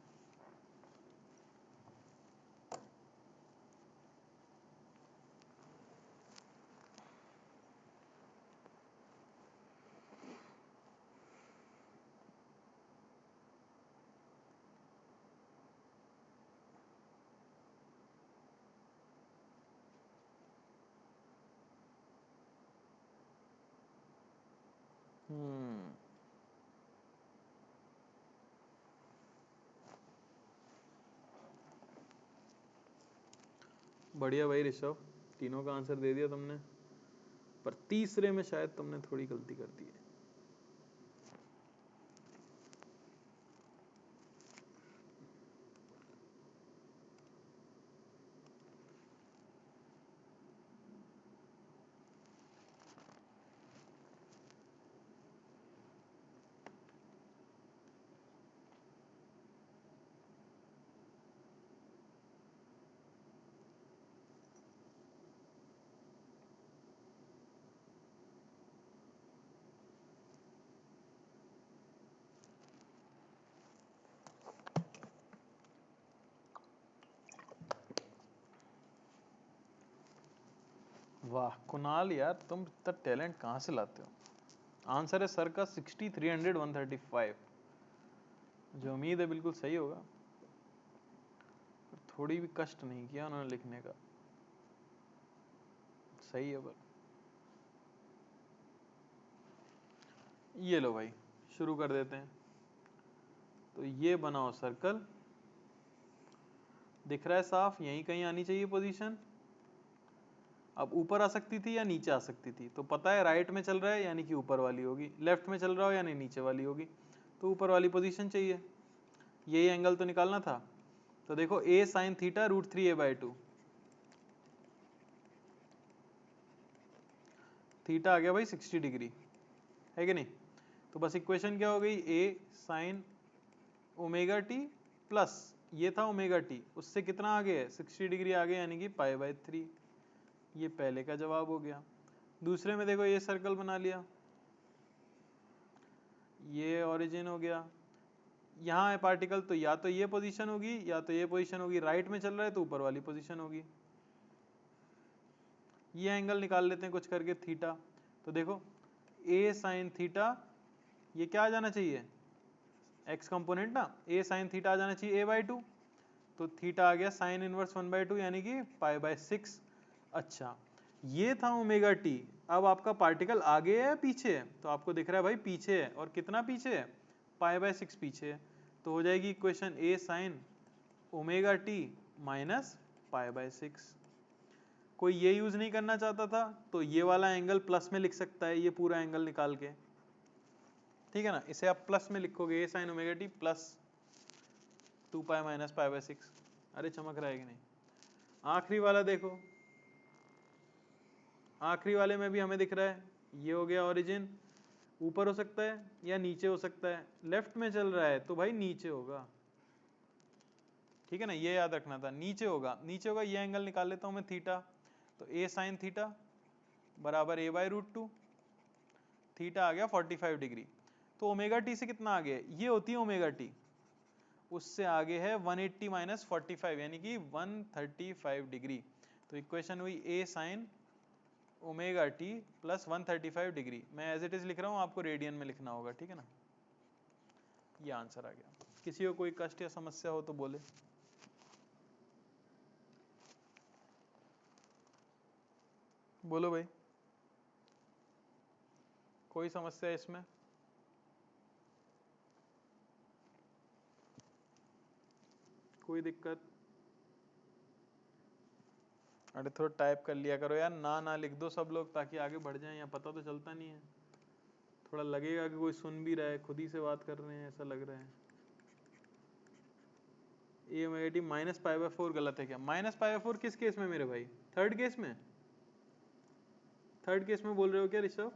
बढ़िया भाई ऋषभ, तीनों का आंसर दे दिया तुमने, पर तीसरे में शायद तुमने थोड़ी गलती कर दी है। वाह कुणाल यार, तुम इतना टैलेंट कहाँ से लाते हो? आंसर है सर का 6300 135। जो उम्मीद है बिल्कुल सही होगा, थोड़ी भी कष्ट नहीं किया उन्होंने लिखने का। सही है पर ये लो भाई, शुरू कर देते हैं। तो ये बनाओ सर्कल, दिख रहा है साफ, यहीं कहीं आनी चाहिए पोजीशन। अब ऊपर आ सकती थी या नीचे आ सकती थी, तो पता है राइट में चल रहा है यानी कि ऊपर वाली होगी, लेफ्ट में चल रहा हो यानी नीचे वाली होगी, तो ऊपर वाली पोजीशन चाहिए। यही एंगल तो निकालना था। तो देखो a sin theta √3a/2, theta आ गया भाई 60 डिग्री, है कि नहीं? तो बस इक्वेशन क्या हो गई, a sin omega t plus ये था ओमेगा टी, उससे कितना आगे है 60 डिग्री आगे, यानी कि π/3। ये पहले का जवाब हो गया। दूसरे में देखो ये सर्कल बना लिया, ये ओरिजिन हो गया, यहाँ है पार्टिकल, तो या तो ये पोजीशन होगी या तो ये पोजीशन होगी। राइट में चल रहा है तो ऊपर वाली पोजीशन होगी। ये एंगल निकाल लेते हैं कुछ करके, थीटा। तो देखो a sin थीटा, ये क्या आ जाना चाहिए, x कंपोनेंट ना, a sin थीटा आ जाना चाहिए a/2, तो थीटा आ गया साइन इनवर्स 1/2 यानी कि π/6। अच्छा, ये था ओमेगा टी। अब आपका पार्टिकल आगे है या पीछे है? तो आपको दिख रहा है भाई पीछे है। और कितना पीछे है? π/6 पीछे है। तो हो जाएगी equation a sin omega t minus π/6। कोई ये यूज नहीं करना चाहता था तो ये वाला एंगल प्लस में लिख सकता है, ये पूरा एंगल निकाल के, ठीक है ना। इसे आप प्लस में लिखोगे, a sin omega t plus 2π minus π/6। अरे चमक रहा है कि नहीं? आखिरी वाला देखो, आखिरी वाले में भी हमें दिख रहा है ये हो गया ओरिजिन, ऊपर हो सकता है या नीचे हो सकता है। लेफ्ट में चल रहा है तो भाई नीचे होगा, ठीक है ना, ये याद रखना था, नीचे होगा। नीचे होगा, ये एंगल निकाल लेता हूं मैं थीटा, तो a sin थीटा बराबर a/√2, थीटा आ गया 45 डिग्री। तो ओमेगा टी से कितना आगे है? ये होती है ओमेगा टी, उससे आगे है 180 माइनस 45 यानी कि 135 डिग्री। तो इक्वेशन हुई a sin omega t plus 135 degree. मैं एज इट इज लिख रहा हूं, आपको रेडियन में लिखना होगा, ठीक है ना। ये आंसर आ गया। किसी को कोई कष्ट या समस्या हो तो बोले। बोलो भाई, कोई समस्या इसमें? कोई दिक्कत? अरे थोड़ा टाइप कर लिया करो यार, ना लिख दो सब लोग ताकि आगे बढ़ जाएं, या पता तो चलता नहीं है। थोड़ा लगेगा कि कोई सुन भी रहा है, खुद ही से बात कर रहे हैं ऐसा लग रहा है। ए ओमेगा टी माइनस π/4 गलत है क्या? माइनस π/4 किस केस में मेरे भाई? थर्ड केस में? थर्ड केस में बोल रहे हो क्या ऋषभ?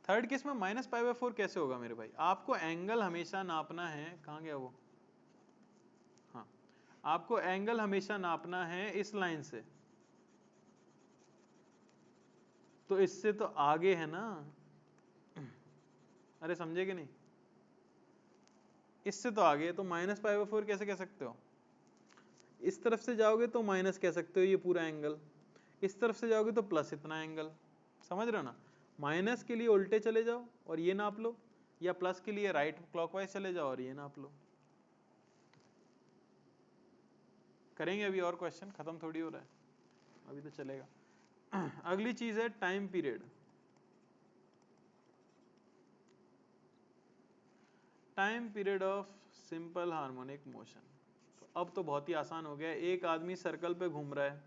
थर्ड केस में माइनस π/4 कैसे होगा मेरे भाई? आपको एंगल हमेशा नापना है, कहाँ गया वो? हाँ, आपको एंगल हमेशा नापना है इस लाइन से, तो इससे तो आगे है ना। अरे समझे कि नहीं? इससे तो आगे है, तो माइनस π/4 कैसे कह सकते हो? इस तरफ से जाओगे तो माइनस कह सकते हो ये पूरा एंगल, इस तरफ से जाओगे तो प्लस इतना एंगल। समझ रहे हो ना? माइनस के लिए उल्टे चले जाओ और ये नाप लो, या प्लस के लिए राइट क्लॉकवाइज चले जाओ और ये नाप लो। करेंगे अभी और क्वेश्चन, खत्म थोड़ी हो रहा है, अभी तो चलेगा। अगली चीज है time period. Time period of simple harmonic motion. अब तो बहुत ही आसान हो गया। एक आदमी सर्कल पे घूम रहा है,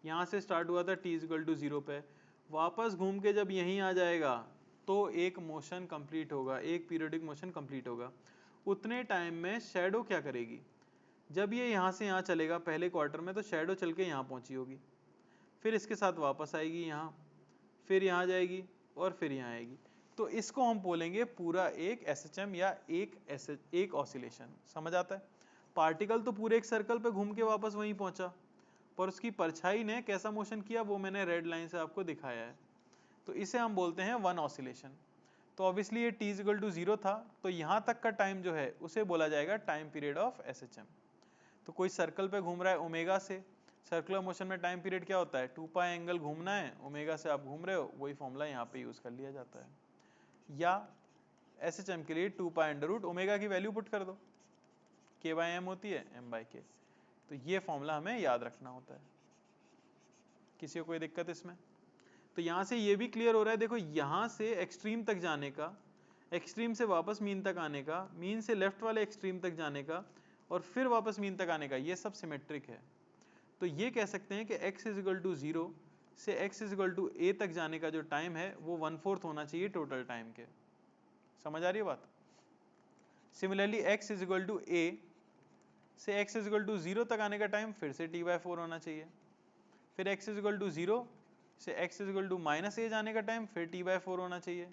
यहां से स्टार्ट हुआ था t=0 पे, वापस घूम के जब यहीं आ जाएगा तो एक मोशन कंप्लीट होगा, एक पीरियोडिक मोशन कंप्लीट होगा। उतने टाइम में शैडो क्या करेगी? जब ये यहां से यहां चलेगा पहले क्वार्टर में, तो शैडो चल के यहां पहुंची होगी, फिर इसके साथ वापस आएगी यहां, फिर यहां जाएगी और फिर यहां आएगी। तो इसको हम बोलेंगे पूरा एक SHM या एक ऑसिलेशन। समझ आता है? पार्टिकल तो पूरे एक सर्कल पे घूम के वापस वहीं पहुंचा, पर उसकी परछाई ने कैसा मोशन किया वो मैंने रेड लाइन से आपको दिखाया है। तो इसे हम बोलते हैं वन ऑसिलेशन। तो ऑब्वियसली ये t=0 था, तो यहां तक का टाइम जो है उसे बोला जाएगा टाइम पीरियड ऑफ SHM। तो कोई सर्कल पे घूम रहा है ओमेगा से, सर्कुलर मोशन में टाइम पीरियड क्या होता है? 2π एंगल घूमना है, ओमेगा से आप घूम रहे हो, वही फॉर्मूला यहाँ पे यूज कर लिया जाता है। या SHM के लिए 2π ओमेगा की वैल्यू पुट कर दो, k/m होती है m/k। तो ये फॉर्मूला हमें याद रखना होता है। किसी को कोई दिक्कत इसमें? तो यहां से ये भी क्लियर हो रहा है, देखो यहां से एक्सट्रीम तक जाने का, एक्सट्रीम से वापस मीन तक आने का, मीन से लेफ्ट वाले एक्सट्रीम तक जाने का, और फिर वापस मीन तक आने का, ये सब सिमेट्रिक है। तो ये कह सकते हैं कि x=0 से x=a तक जाने का जो टाइम है वो 1/4 होना चाहिए टोटल टाइम के। समझ आ रही है बात? सिमिलरली x=a से x=0 तक आने का टाइम फिर से t/4 होना चाहिए, फिर x=0 से x=-a जाने का टाइम फिर t/4 होना चाहिए,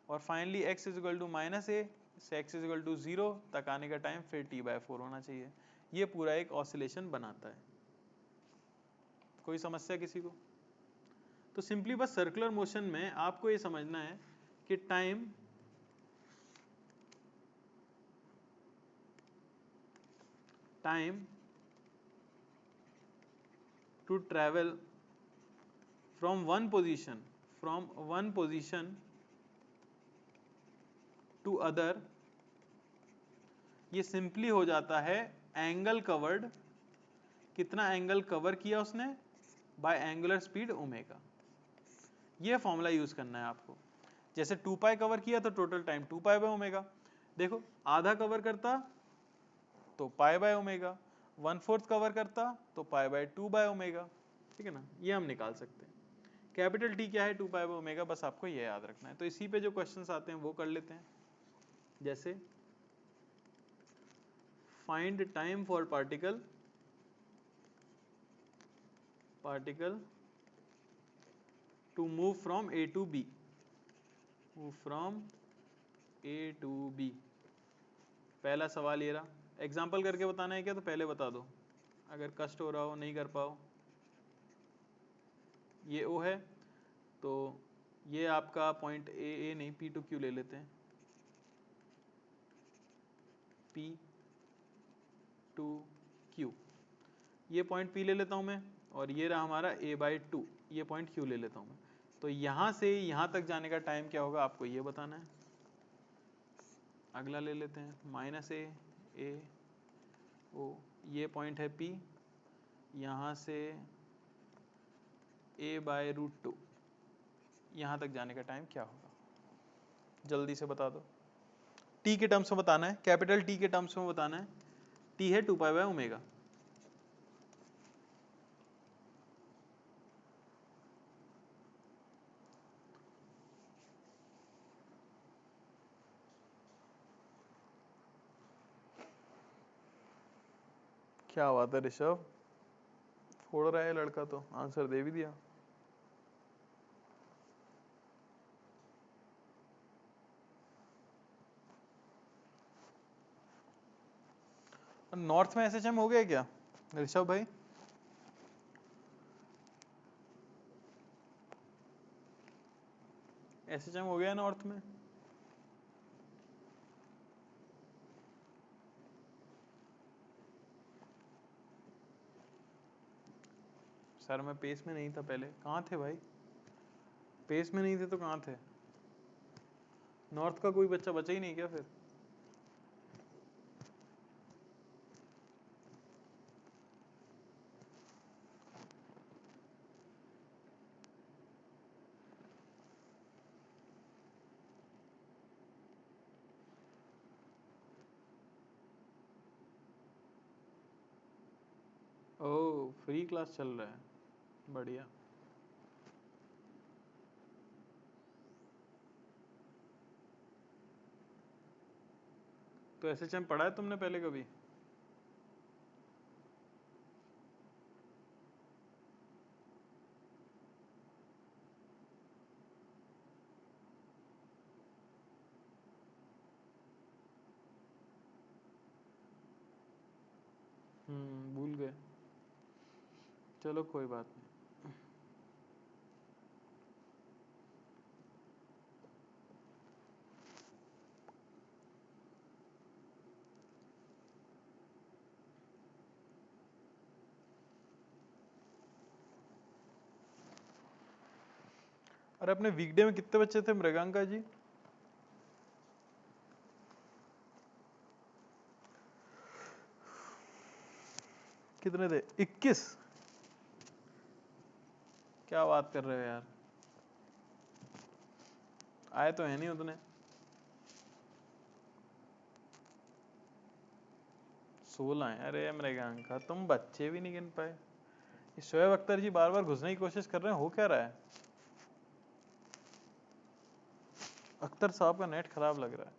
और फाइनली x=-a से x=0 तक आने का टाइम फिर t/4 होना चाहिए। ये पूरा एक ऑसिलेशन बनाता है। कोई समस्या किसी को? तो सिंपली बस सर्कुलर मोशन में आपको ये समझना है कि time to travel from one position to other, ये सिंपली हो जाता है एंगल कवर्ड, कितना एंगल कवर किया उसने, बाय एंगुलर स्पीड ओमेगा। ये फॉर्मूला यूज करना है आपको। जैसे 2 पाई कवर किया तो total time 2 pi by omega. देखो आधा कवर करता तो पाई बाय ओमेगा, 1/4 कवर करता तो पाई बाय 2 बाय ओमेगा। ठीक है ना, ये हम निकाल सकते हैं। कैपिटल टी क्या है, 2 पाई बाय ओमेगा, बस आपको ये याद रखना है। तो इसी पे जो क्वेश्चंस आते हैं वो कर लेते हैं। जैसे find time for particle to move from A to B, move from A to B. पहला सवाल ये रहा, एग्जाम्पल करके बताना है क्या, तो पहले बता दो अगर कष्ट हो रहा हो, नहीं कर पाओ। ये ओ है तो ये आपका पॉइंट ए नहीं पी टू क्यू ले लेते हैं, पी टू क्यू। ये पॉइंट पी ले लेता हूं मैं, और ये रहा हमारा ए बाई टू, ये पॉइंट क्यू ले लेता हूं मैं। तो यहां से यहां तक जाने का टाइम क्या होगा आपको ये बताना है। अगला ले लेते हैं माइनस ए ओ, ये पॉइंट है पी, यहां से ए बाय रूट टू, यहां तक जाने का टाइम क्या होगा, जल्दी से बता दो। टी के टर्म्स में बताना है, कैपिटल टी के टर्म्स में बताना है। टी है 2 पाई बाय ओमेगा। क्या बात है ऋषभ, फोड़ रहा है लड़का, तो आंसर दे भी दिया। नॉर्थ में एसएचएम हो गया क्या ऋषभ भाई? एसएचएम हो गया नॉर्थ में? सर मैं पेस में नहीं था पहले, कहाँ थे भाई? पेस में नहीं थे तो कहाँ थे? नॉर्थ का कोई बच्चा बचा ही नहीं क्या फिर? ओह फ्री क्लास चल रहा है, बढ़िया। तो एसएचएम पढ़ा है तुमने पहले कभी? भूल गए, चलो कोई बात नहीं। अरे अपने वीकडे में कितने बच्चे थे मृगांका जी? कितने थे? 21? क्या बात कर रहे हो यार, आए तो है नहीं उतने। 16 है? अरे मृगांका तुम बच्चे भी नहीं गिन पाए। ये शोएब अख्तर जी बार बार घुसने की कोशिश कर रहे हैं, हो क्या रहा है? अख्तर साहब का नेट खराब लग रहा है,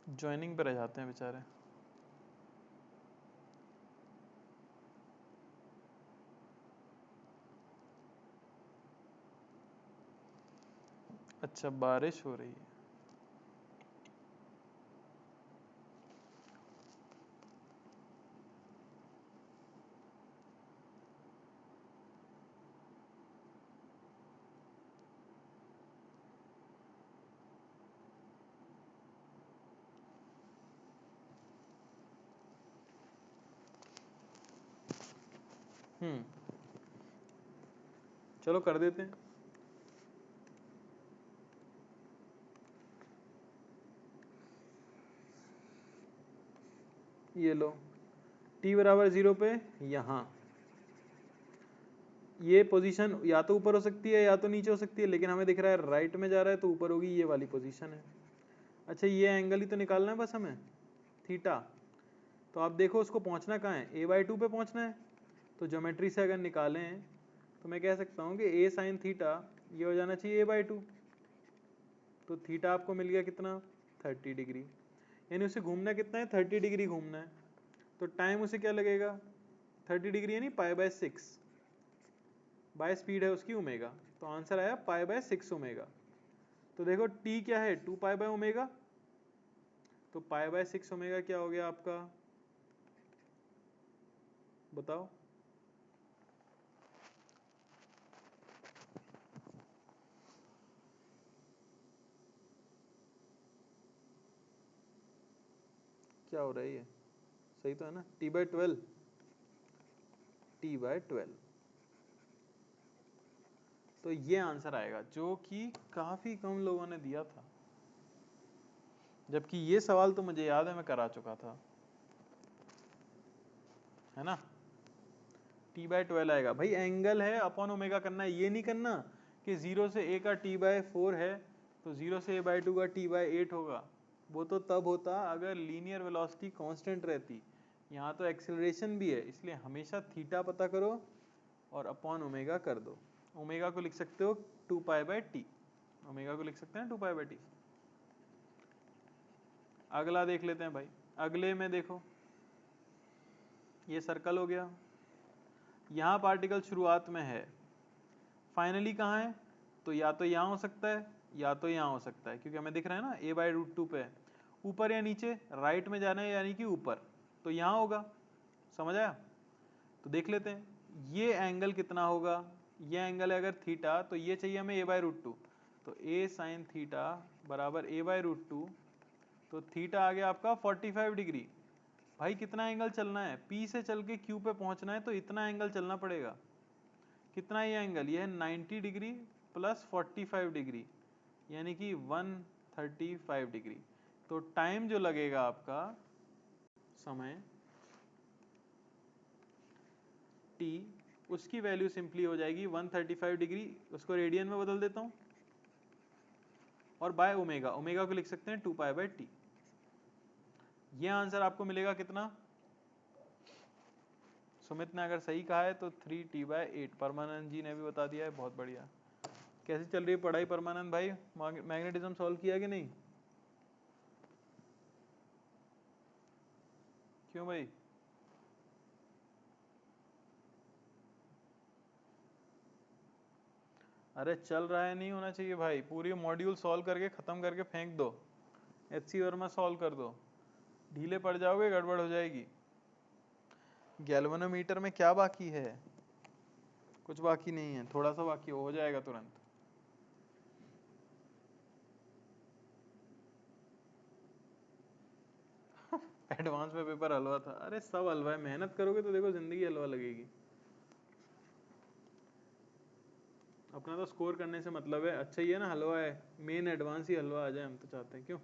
ज्वाइनिंग पे रह जाते हैं बेचारे। अच्छा बारिश हो रही है। चलो कर देते हैं। ये लो t बराबर 0 पे यहाँ ये पोजीशन या तो ऊपर हो सकती है या तो नीचे हो सकती है, लेकिन हमें दिख रहा है राइट में जा रहा है तो ऊपर होगी, ये वाली पोजीशन है। अच्छा ये एंगल ही तो निकालना है बस हमें, थीटा। तो आप देखो उसको पहुंचना कहाँ है, a/2 पे पहुंचना है। तो ज्योमेट्री से अगर निकालें तो मैं कह सकता हूँ कि a sin थीटा ये हो जाना चाहिए a/2। तो थीटा आपको मिल गया कितना, 30 डिग्री, यानी उसे घूमना कितना है, 30 डिग्री घूमना है। तो टाइम उसे क्या लगेगा, 30 डिग्री यानी π/6 बाय स्पीड है उसकी ओमेगा। तो आंसर आया π/6 ओमेगा। तो देखो t क्या है, 2π/ओमेगा, तो π/6 ओमेगा क्या हो गया आपका, बताओ। क्या हो रहा है ये, सही तो है ना, t/12, t/12। तो ये आंसर आएगा जो कि काफी कम लोगों ने दिया था, जबकि ये सवाल तो मुझे याद है मैं करा चुका था, है ना। t/12 आएगा भाई, एंगल है अपॉन ओमेगा करना है, ये नहीं करना कि 0 से a का t/4 है तो 0 से a/2 का t/8 होगा। वो तो तब होता अगर लीनियर वेलोसिटी कांस्टेंट रहती, यहाँ तो एक्सेलरेशन भी है, इसलिए हमेशा थीटा पता करो और अपॉन ओमेगा कर दो। ओमेगा को लिख सकते हो 2π/t, ओमेगा को लिख सकते हैं 2π/t। अगला देख लेते हैं भाई, अगले में देखो ये सर्कल हो गया, यहाँ पार्टिकल शुरुआत में है, फाइनली कहाँ है, तो या तो यहाँ हो सकता है या तो यहाँ हो सकता है, क्योंकि हमें दिख रहा है ना a/√2 पे, ऊपर या नीचे, राइट में जाना है यानी कि ऊपर, तो यहाँ होगा, समझ आया। तो देख लेते हैं ये एंगल कितना होगा, ये एंगल है अगर थीटा तो ये चाहिए हमें a/√2, तो a sin थीटा बराबर a/√2, तो थीटा आ गया आपका 45 डिग्री। भाई कितना एंगल चलना है, P से चल के Q पे पहुंचना है तो इतना एंगल चलना पड़ेगा। कितना ये एंगल, ये है 90 डिग्री प्लस 45 डिग्री, यानी कि 135 डिग्री। तो टाइम जो लगेगा आपका, समय t, उसकी वैल्यू सिंपली हो जाएगी 135 डिग्री, उसको रेडियन में बदल देता हूं, और बाय ओमेगा, ओमेगा को लिख सकते हैं 2π/t। ये आंसर आपको मिलेगा कितना, सुमित ने अगर सही कहा है तो 3t/8। परमानंद जी ने भी बता दिया है, बहुत बढ़िया। कैसी चल रही है पढ़ाई परमानंद भाई, मैग्नेटिज्म सॉल्व किया कि नहीं, क्यों भाई। अरे चल रहा है, नहीं होना चाहिए भाई, पूरी मॉड्यूल सॉल्व करके खत्म करके फेंक दो, HC वर्मा सॉल्व कर दो, ढीले पड़ जाओगे गड़बड़ हो जाएगी। गैल्वेनोमीटर में क्या बाकी है, कुछ बाकी नहीं है, थोड़ा सा बाकी हो जाएगा तुरंत। एडवांस में पेपर हलवा था, अरे सब हलवा है, मेहनत करोगे तो देखो जिंदगी हलवा लगेगी। अपना तो स्कोर करने से मतलब है, अच्छा ही है ना, हलवा है, मेन एडवांस ही हलवा आ जाए, हम तो चाहते हैं, क्यों।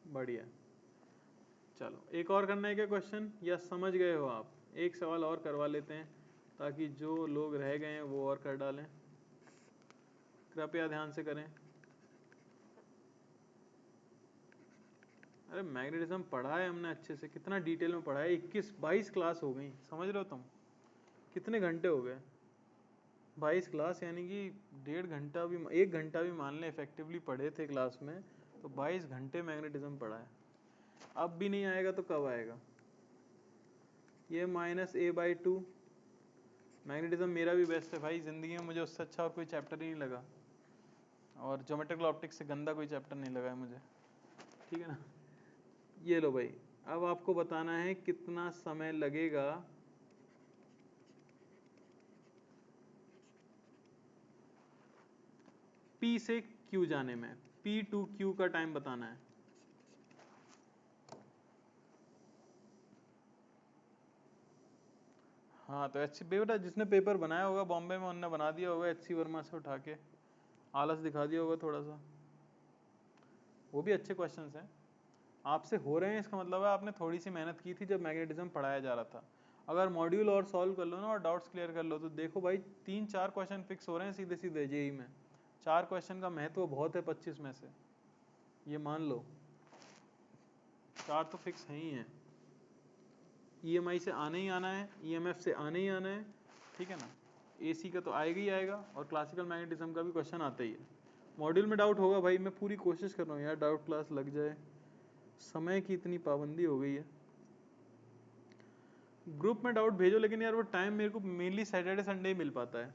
बढ़िया, चलो एक और करना है क्या क्वेश्चन, या समझ गए हो आप, एक सवाल और करवा लेते हैं ताकि जो लोग रह गए हैं वो और कर डालें, कृपया ध्यान से करें। अरे मैग्नेटिज्म पढ़ा है हमने अच्छे से, कितना डिटेल में पढ़ा है, 21-22 क्लास हो गई, समझ रहे हो तुम, कितने घंटे हो गए, 22 क्लास, यानी कि 1.5 घंटा भी, 1 घंटा भी मान लें इफेक्टिवली पढ़े थे क्लास में, तो 22 घंटे मैग्नेटिज्म पढ़ा है। अब भी नहीं आएगा तो कब आएगा। ये -a/2, मैग्नेटिज्म मेरा भी बेस्ट है भाई, जिंदगी में मुझे उससे अच्छा और कोई चैप्टर ही नहीं लगा, और ज्योमेट्रिकल ऑप्टिक्स से गंदा कोई चैप्टर नहीं लगा है मुझे, ठीक है ना। ये लो भाई, अब आपको बताना है कितना समय लगेगा P से Q जाने में, P to Q का टाइम बताना है। हाँ तो HC बेटा जिसने पेपर बनाया होगा बॉम्बे में, उन्होंने बना दिया होगा HC वर्मा से उठा के, आलस दिखा दिया होगा थोड़ा सा, वो भी अच्छे क्वेश्चंस हैं, आपसे हो रहे हैं इसका मतलब है आपने थोड़ी सी मेहनत की थी जब मैग्नेटिज्म पढ़ाया जा रहा था। अगर मॉड्यूल और सॉल्व कर लो ना और डाउट्स क्लियर कर लो तो देखो भाई 3-4 क्वेश्चन फिक्स हो रहे हैं सीधे सीधे जेई में। 4 क्वेश्चन का महत्व बहुत है 25 में से, ये मान लो 4 तो फिक्स है ही हैं। ईएमआई से आने ही आना है, ईएमएफ से आने ही आना है, ठीक है ना। एसी का तो आएगा ही आएगा और क्लासिकल मैग्नेटिज्म का भी क्वेश्चन आता ही है। मॉड्यूल में डाउट होगा भाई, मैं पूरी कोशिश कर रहा हूँ यार डाउट क्लास लग जाए, समय की इतनी पाबंदी हो गई है। ग्रुप में डाउट भेजो, लेकिन यार वो टाइम मेरे को मेनली सैटरडे संडे ही मिल पाता है,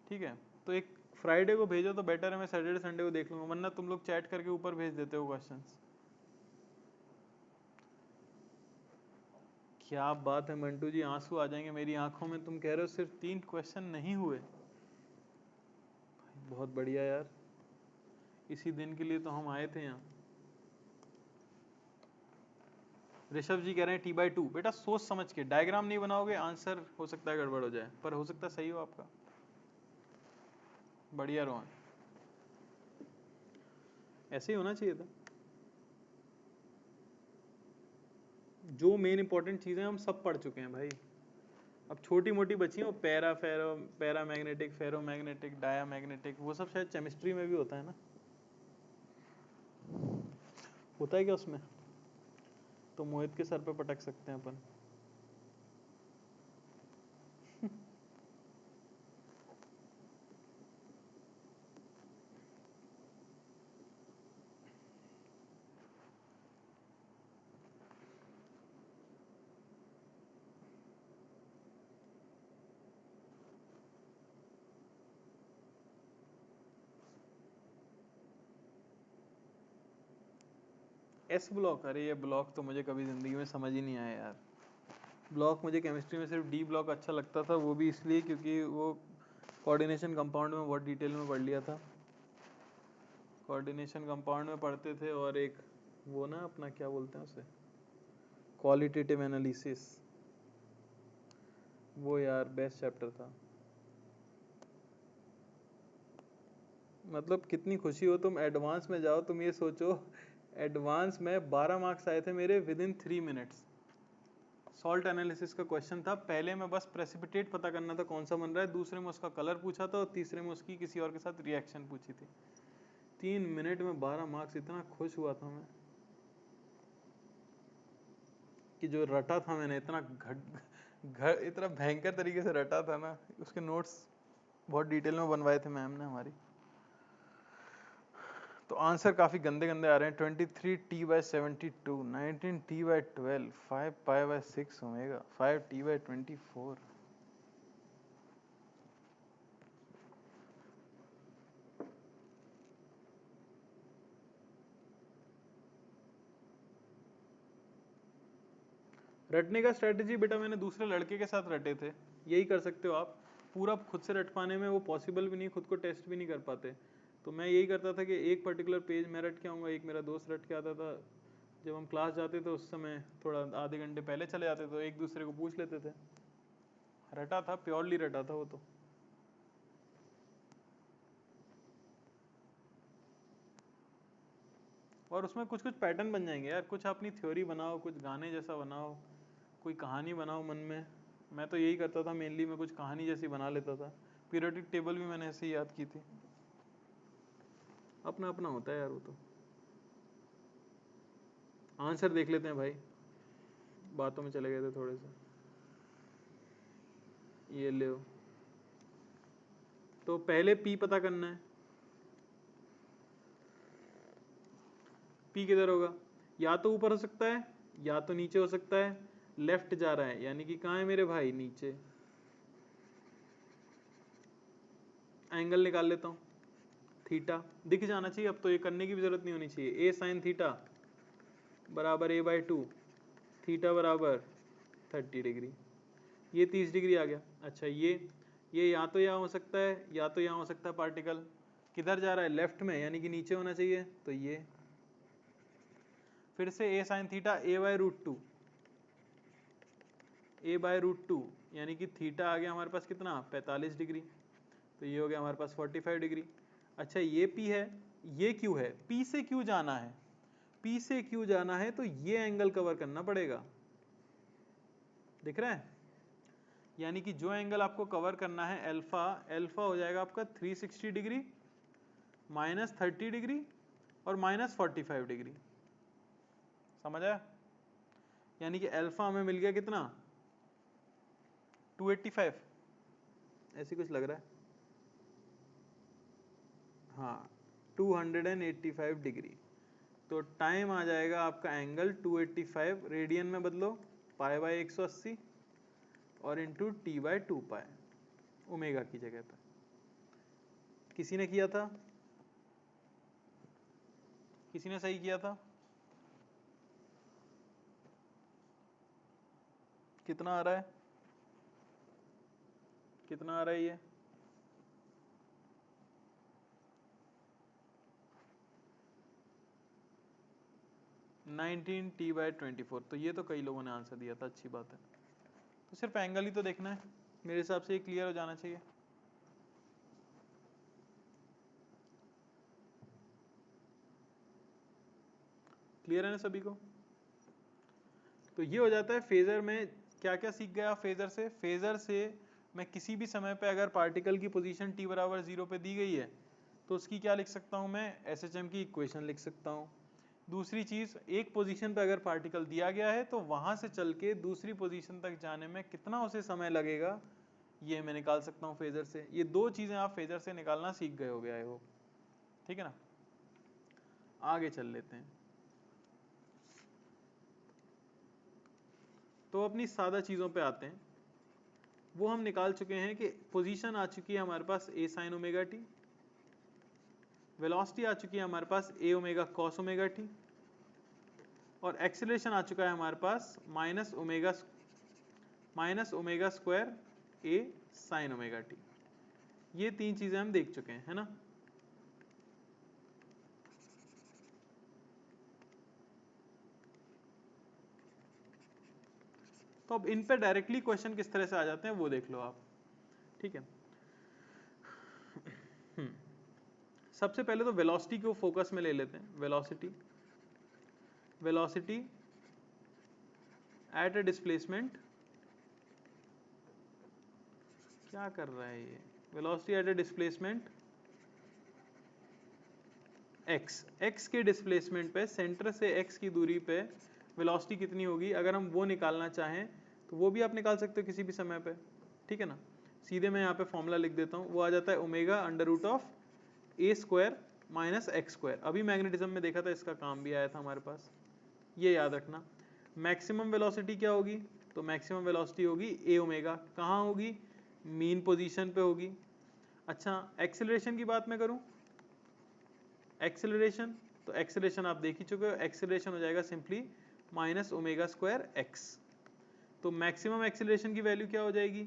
ठीक है। तो एक फ्राइडे को भेजो तो बेटर है, मैं सैटरडे संडे को देख लूंगा, वरना तुम लोग चैट करके ऊपर भेज देते हो क्वेश्चंस। क्या बात है मंटू जी, आंसू आ जाएंगे मेरी आंखों में। तुम कह रहे हो सिर्फ 3 क्वेश्चन नहीं हुए, बहुत बढ़िया यार, इसी दिन के लिए तो हम आए थे यहाँ। ऋषभ जी कह रहे हैं T/2। बेटा सोच समझ के, डायग्राम नहीं बनाओगे आंसर हो सकता है गड़बड़ हो जाए, पर हो सकता है सही हो आपका। बढ़िया रोहन, ऐसे ही होना चाहिए था। जो मेन इंपॉर्टेंट चीजें हम सब पढ़ चुके हैं भाई, अब छोटी मोटी बची हैं, पैरा फेरो पैरा मैग्नेटिक, फेरो मैग्नेटिक, डाया मैग्नेटिक, वो सब शायद केमिस्ट्री में भी होता है ना, होता है क्या उसमें? तो मोहित के सर पे पटक सकते हैं अपन। एस ब्लॉक, अरे ये ब्लॉक तो मुझे कभी जिंदगी में समझ ही नहीं आया यार। ब्लॉक मुझे केमिस्ट्री में सिर्फ डी ब्लॉक अच्छा लगता था, वो भी इसलिए क्योंकि वो कोऑर्डिनेशन कंपाउंड में बहुत डिटेल में पढ़ लिया था। कोऑर्डिनेशन कंपाउंड में पढ़ते थे, और एक वो ना अपना क्या बोलते हैं उसे, क्वालिटेटिव एनालिसिस, वो यार बेस्ट चैप्टर था। मतलब कितनी खुशी हो तुम एडवांस में जाओ, तुम ये सोचो एडवांस में 12 मार्क्स आए थे मेरे with in 3 minutes. Salt analysis का क्वेश्चन था, पहले में बस प्रेसिपिटेट पता करना था कौन सा बन रहा है, दूसरे में उसका कलर पूछा था, और तीसरे में उसकी किसी और के साथ रिएक्शन पूछी थी। 3 मिनट में 12 मार्क्स, इतना खुश हुआ था मैं कि जो रटा था मैंने, इतना इतना भयंकर तरीके से रटा था ना, उसके नोट्स बहुत डिटेल में बनवाए थे मैम ने हमारी। तो आंसर काफी गंदे गंदे आ रहे हैं। 23T/72, 19T/12, 5π/6 omega, 5T/24। रटने का स्ट्रेटेजी बेटा मैंने दूसरे लड़के के साथ रटे थे, यही कर सकते हो आप। पूरा खुद से रट पाने में वो पॉसिबल भी नहीं, खुद को टेस्ट भी नहीं कर पाते। तो मैं यही करता था कि एक पर्टिकुलर पेज मैं रट के आऊँगा, एक मेरा दोस्त रट के आता था। जब हम क्लास जाते थे उस समय थोड़ा आधे घंटे पहले चले जाते तो एक दूसरे को पूछ लेते थे। रटा था, प्योरली रटा था वो तो। और उसमें कुछ कुछ पैटर्न बन जाएंगे यार, कुछ अपनी थ्योरी बनाओ, कुछ गाने जैसा बनाओ, कोई कहानी बनाओ मन में। मैं तो यही करता था मेनली, मैं कुछ कहानी जैसी बना लेता था। पीरियोडिक टेबल भी मैंने ऐसे ही याद की थी। अपना अपना होता है यार वो तो। आंसर देख लेते हैं भाई, बातों में चले गए थे थोड़े से। ये ले, तो पहले पी पता करना है। पी किधर होगा? या तो ऊपर हो सकता है या तो नीचे हो सकता है। लेफ्ट जा रहा है यानी कि कहाँ है मेरे भाई? नीचे। एंगल निकाल लेता हूँ, थीटा दिख जाना चाहिए अब तो, ये करने की भी जरूरत नहीं होनी चाहिए। ए साइन थीटा बराबर A/2, थीटा बराबर 30 डिग्री, ये 30 डिग्री आ गया। अच्छा ये या तो यहाँ हो सकता है या तो यहाँ हो सकता है। पार्टिकल किधर जा रहा है? लेफ्ट में, यानी कि नीचे होना चाहिए। तो ये फिर से ए साइन थीटा A/√2, A/√2 यानी कि थीटा आ गया हमारे पास कितना? 45 डिग्री। तो ये हो गया हमारे पास 45 डिग्री। अच्छा ये P है, ये Q है। P से Q जाना है, P से Q जाना है तो ये एंगल कवर करना पड़ेगा, दिख रहा है? यानी कि जो एंगल आपको कवर करना है अल्फा, अल्फा हो जाएगा आपका 360 डिग्री, -30 डिग्री और -45 डिग्री। समझ आया? यानी कि अल्फा हमें मिल गया कितना, 285, ऐसे कुछ लग रहा है, हाँ 285 डिग्री। तो टाइम आ जाएगा आपका एंगल 285, रेडियन में बदलो π/180 और इंटू T/2π ओमेगा की जगह पर। किसी ने किया था? किसी ने सही किया था? कितना आ रहा है? कितना आ रहा है ये? T/24। तो ये तो कई लोगों ने आंसर दिया था, अच्छी बात है। तो सिर्फ एंगल ही तो देखना है, मेरे हिसाब से ये क्लियर हो जाना चाहिए। क्लियर है ना सभी को? तो ये हो जाता है फेजर में। क्या क्या सीख गया फेजर से? फेजर से मैं किसी भी समय पे अगर पार्टिकल की पोजीशन t बराबर 0 पे दी गई है तो उसकी क्या लिख सकता हूं मैं, SHM की इक्वेशन लिख सकता हूं। दूसरी चीज, एक पोजीशन पे अगर पार्टिकल दिया गया है तो वहां से चल के दूसरी पोजीशन तक जाने में कितना उसे समय लगेगा, ये मैं निकाल सकता हूं फेजर से। ये दो चीजें आप फेजर से निकालना सीख गए हो गया है वो, ठीक है ना? आगे चल लेते हैं। तो अपनी सादा चीजों पे आते हैं। वो हम निकाल चुके हैं कि पोजीशन आ चुकी है हमारे पास a sin omega t, velocity आ चुकी है हमारे पास a omega cos omega t, और एक्सेलरेशन आ चुका है हमारे पास minus omega square a sin omega t. ये तीन चीजें हम देख चुके हैं, है ना? तो अब इन पे डायरेक्टली क्वेश्चन किस तरह से आ जाते हैं वो देख लो आप, ठीक है? सबसे पहले तो वेलोसिटी को फोकस में ले लेते हैं। वेलोसिटी एट अ डिस्प्लेसमेंट, क्या कर रहा है ये? Velocity at a displacement x के डिस्प्लेसमेंट पे, सेंटर से x की दूरी पे वेलोसिटी कितनी होगी, अगर हम वो निकालना चाहें तो वो भी आप निकाल सकते हो किसी भी समय पे, ठीक है ना? सीधे मैं यहाँ पे फॉर्मूला लिख देता हूँ, वो आ जाता है omega under root of a square minus x square. अभी मैग्नेटिज्म में देखा था, इसका काम भी आया था हमारे पास, ये याद रखना। मैक्सिमम वेलोसिटी क्या होगी? तो मैक्सिमम वेलोसिटी होगी a ओमेगा। कहाँ होगी? मीन पोजीशन पे होगी। अच्छा, एक्सेलरेशन की बात मैं करूं, एक्सेलरेशन, तो एक्सेलरेशन आप देख ही चुके हो, एक्सेलरेशन हो जाएगा simply minus omega square x. तो मैक्सिमम एक्सेलरेशन की वैल्यू क्या हो जाएगी?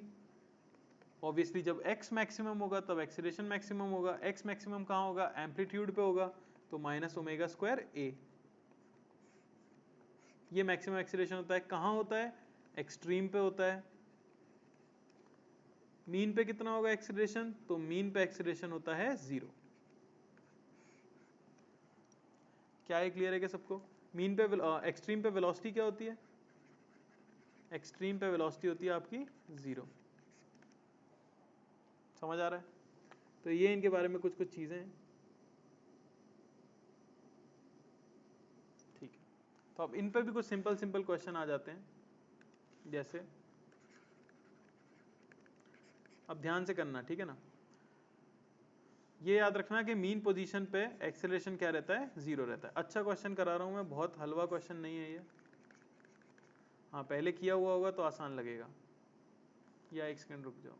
ऑब्वियसली जब x मैक्सिमम होगा तब एक्सेलरेशन मैक्सिमम होगा। x मैक्सिमम कहाँ होगा? एम्पलीट्यूड पे होगा, तो माइनस ओमेगा स्क्वायर a। ये मैक्सिमम एक्सेलरेशन होता है। कहाँ होता है? एक्सट्रीम पे होता है। मीन पे कितना होगा एक्सेलरेशन? तो मीन पे एक्सेलरेशन होता है 0। क्या ये क्लियर है क्या सबको? मीन पे एक्सट्रीम पे वेलोसिटी क्या होती है? एक्सट्रीम पे वेलोसिटी होती है आपकी 0। समझ आ रहा है? तो ये इनके बारे में कुछ कुछ चीजें हैं, ठीक है? तो अब इन पे भी कुछ सिंपल सिंपल क्वेश्चन आ जाते हैं, जैसे अब ध्यान से करना, ठीक है ना? ये याद रखना कि मीन पोजीशन पे एक्सेलरेशन क्या रहता है? 0 रहता है। अच्छा क्वेश्चन करा रहा हूं मैं, बहुत हलवा क्वेश्चन नहीं है ये। हाँ, पहले किया हुआ होगा तो आसान लगेगा। या एक सेकंड रुक जाओ।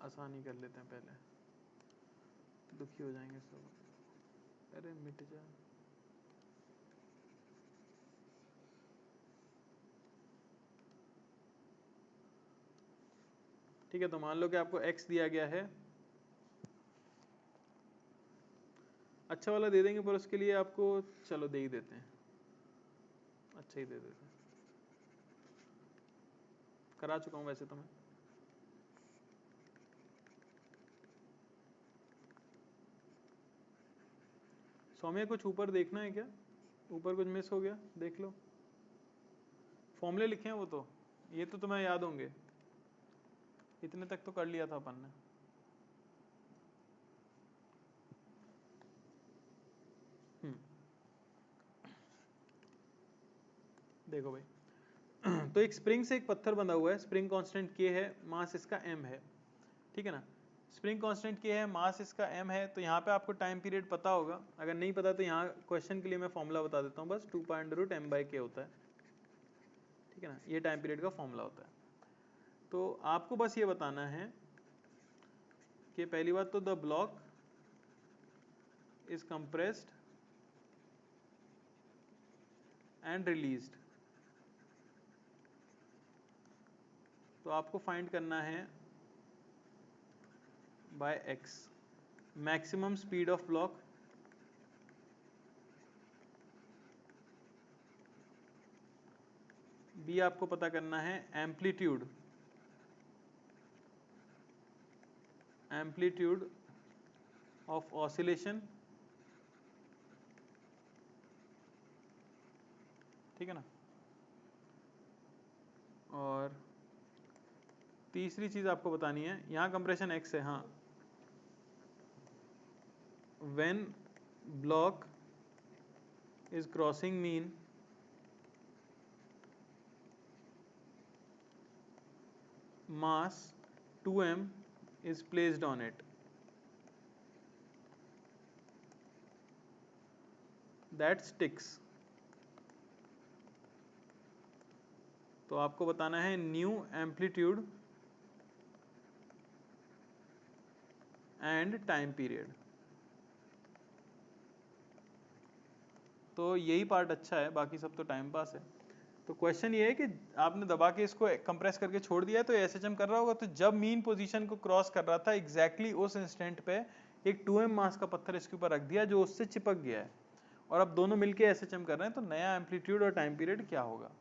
आसानी कर लेते हैं पहले, दुखी हो जाएंगे सब। अरे मिट जा। ठीक है, तो मान लो कि आपको x दिया गया है। अच्छा वाला दे देंगे, पर उसके लिए आपको चलो दे ही देते हैं, अच्छा ही दे देते हैं। करा चुका हूँ वैसे तो मैं। सौम्य कुछ ऊपर देखना है क्या? ऊपर कुछ मिस हो गया देख लो। फॉर्मूले लिखे हैं वो तो, ये तो तुम्हें याद होंगे, इतने तक तो कर लिया था अपन ने। देखो भाई तो एक स्प्रिंग से एक पत्थर बंधा हुआ है, स्प्रिंग कांस्टेंट k है, मास इसका m है, ठीक है ना। स्प्रिंग कांस्टेंट k है, मास इसका m है, तो यहाँ पे आपको टाइम पीरियड पता होगा। अगर नहीं पता तो यहाँ क्वेश्चन के लिए मैं फॉर्मूला बता देता हूँ, बस 2 π√m/k होता है, ठीक है ना, ये टाइम पीरियड का फॉर्मूला होता है। तो आपको बस ये बताना है कि पहली बात तो the block is compressed and released, तो आपको फाइंड करना है by x maximum speed of block, b आपको पता करना है एम्पलीट्यूड ऑफ ऑसिलेशन, ठीक है ना। और तीसरी चीज आपको बतानी है, यहाँ कंप्रेशन x है, हाँ, when block is crossing mean mass 2m is placed on it, that sticks। तो आपको बताना है new amplitude and time period. तो यही पार्ट अच्छा है, बाकी सब तो टाइम पास है। तो क्वेश्चन ये है कि आपने दबा के इसको कंप्रेस करके छोड़ दिया है, तो एसएचएम कर रहा होगा, तो जब मीन पोजीशन को क्रॉस कर रहा था एग्जैक्टली उस इंस्टेंट पे एक 2m मास का पत्थर इसके ऊपर रख दिया जो उससे चिपक गया है, और अब दोनों मिलके एसएचएम कर रहे हैं, तो नया एम्पलीट्यूड और टाइम पीरियड क्या होगा।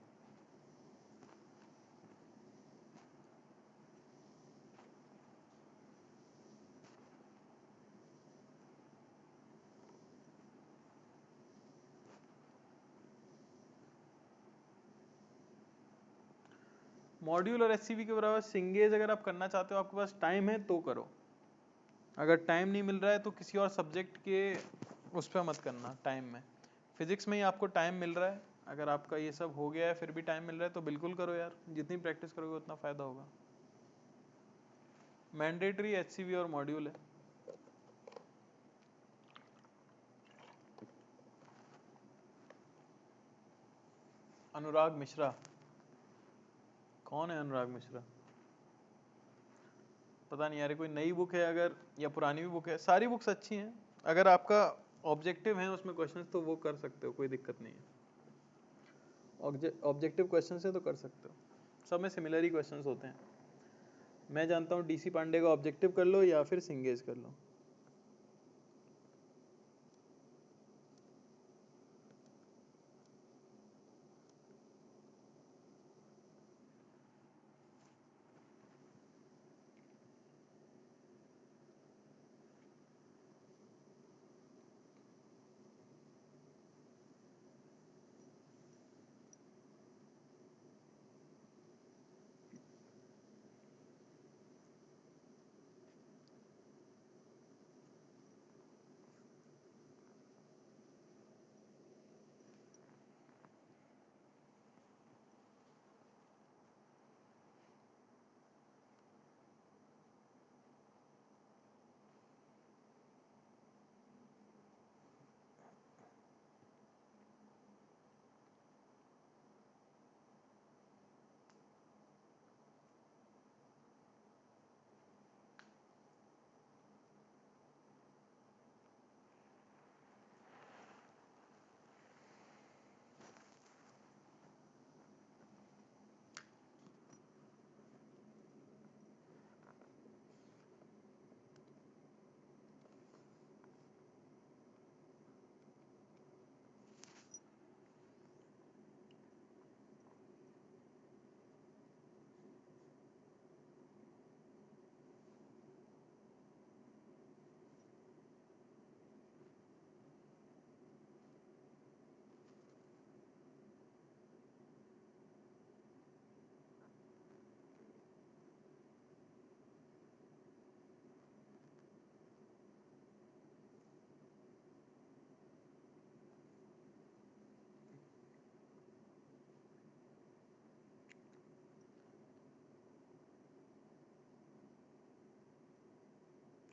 मॉड्यूल और एचसीवी के बराबर सिंगेज अगर आप करना चाहते हो, आपके पास टाइम है तो करो, अगर टाइम नहीं मिल रहा है तो किसी और सब्जेक्ट के उस पर मत करना। टाइम में फिजिक्स में ही आपको टाइम मिल रहा है, अगर आपका ये सब हो गया है फिर भी टाइम मिल रहा है तो बिल्कुल करो यार, जितनी प्रैक्टिस करोगे उतना फायदा होगा। मैंडेटरी एचसीवी और मॉड्यूल है। अनुराग मिश्रा, कौन है अनुराग मिश्रा? पता नहीं यार, कोई नई बुक है अगर, या पुरानी भी बुक है, सारी बुक्स अच्छी हैं, अगर आपका ऑब्जेक्टिव है उसमें क्वेश्चंस तो वो कर सकते हो, कोई दिक्कत नहीं है। ऑब्जेक्टिव क्वेश्चन से तो कर सकते हो, सब में सिमिलर ही क्वेश्चंस होते हैं। मैं जानता हूँ डीसी पांडे का ऑब्जेक्टिव कर लो या फिर सिंगेज कर लो।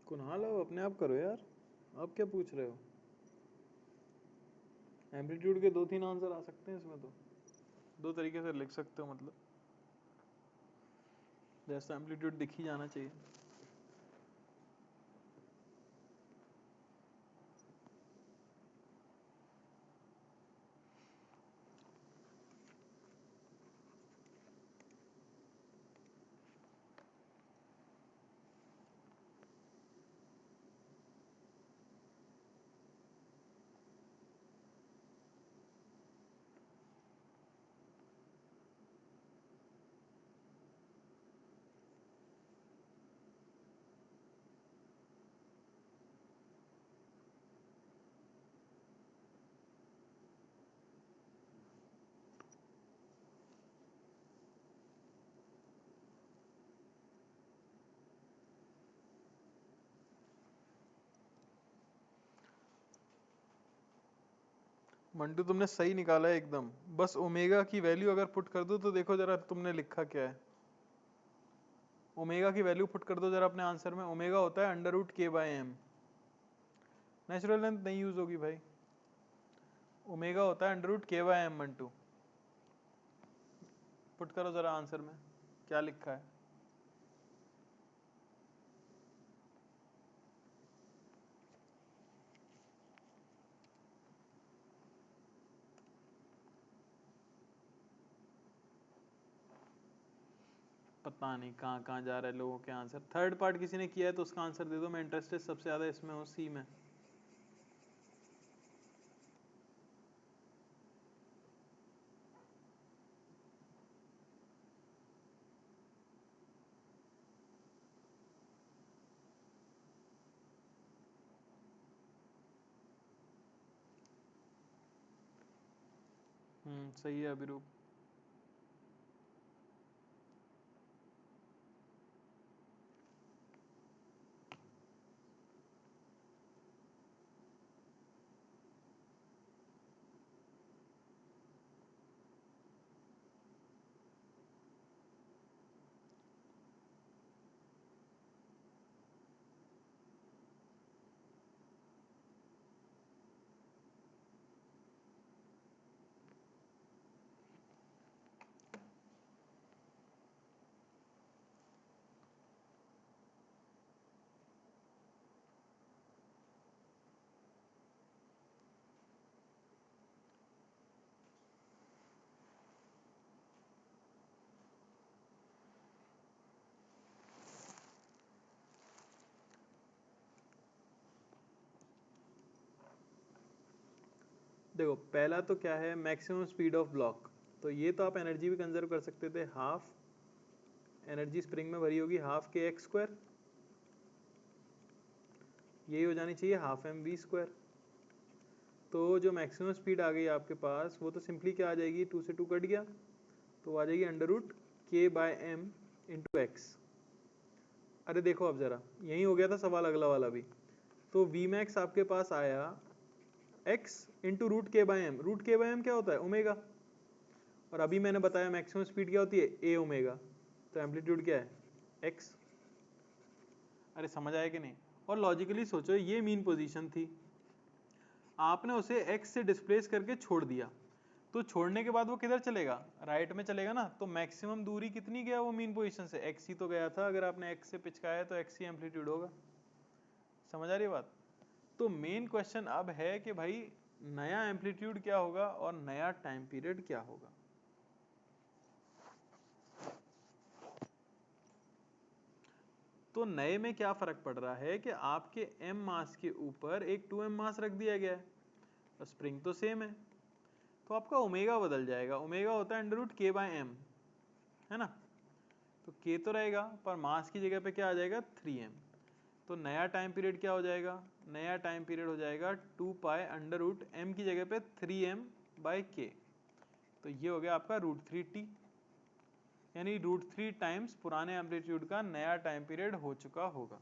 कुणाल आप अपने आप करो यार, आप क्या पूछ रहे हो? एम्पलीट्यूड के 2-3 आंसर आ सकते हैं इसमें, तो दो तरीके से लिख सकते हो, मतलब जैसा एम्पलीट्यूड दिख ही जाना चाहिए। मंटू तुमने सही निकाला है एकदम, बस ओमेगा की वैल्यू अगर पुट कर दो तो देखो जरा तुमने लिखा क्या है। ओमेगा की वैल्यू पुट कर दो जरा अपने आंसर में। ओमेगा होता है √k/m। नेचुरल लेंथ नहीं यूज होगी भाई, ओमेगा होता है √k/m। मंटू पुट करो जरा आंसर में क्या लिखा है। पता नहीं कहाँ कहाँ जा रहे हैं लोगों के आंसर। थर्ड पार्ट किसी ने किया है तो उसका आंसर दे दो, मैं इंटरेस्टेड सबसे ज्यादा इसमें हूँ, सी में। सही है अभिरूप। देखो पहला तो क्या है, मैक्सिमम स्पीड ऑफ ब्लॉक। तो ये तो आप एनर्जी भी कंजर्व कर सकते थे, हाफ एनर्जी स्प्रिंग में भरी होगी ½ kx², यही हो जानी चाहिए ½ mv²। तो जो मैक्सिमम स्पीड आ गई आपके पास वो तो सिंपली क्या आ जाएगी, 2 से 2 कट गया तो आ जाएगी √k/m × x। अरे देखो अब जरा, यही हो गया था सवाल अगला वाला भी। तो Vmax आपके पास आया x × √k/m। √k/m क्या होता है, ओमेगा। और अभी मैंने बताया मैक्सिमम स्पीड क्या होती है, a ओमेगा। तो एम्पलीट्यूड क्या है, x। अरे समझ आया कि नहीं? और लॉजिकली सोचो, ये मीन पोजीशन थी, आपने उसे x से डिस्प्लेस करके छोड़ दिया, तो छोड़ने के बाद वो किधर चलेगा, राइट में चलेगा ना। तो मैक्सिमम दूरी कितनी गया वो मीन पोजीशन से, x ही तो गया था। अगर आपने x से पिचकाया तो x ही एम्पलीट्यूड होगा। समझ आ रही बात? तो मेन क्वेश्चन अब है कि भाई नया एम्पलीट्यूड क्या होगा और नया टाइम पीरियड क्या होगा। तो नए में क्या फर्क पड़ रहा है कि आपके m मास के ऊपर एक 2m मास रख दिया गया है, और स्प्रिंग तो सेम है, तो आपका ओमेगा बदल जाएगा। ओमेगा होता है √k/m, है ना। तो k तो रहेगा पर मास की जगह पे क्या आ जाएगा, 3m। तो नया टाइम पीरियड क्या हो जाएगा, नया टाइम पीरियड हो जाएगा 2π√m की जगह पे 3m/k। तो ये हो गया आपका √3t, यानी √3 टाइम्स पुराने एम्पलीट्यूड का नया टाइम पीरियड हो चुका होगा।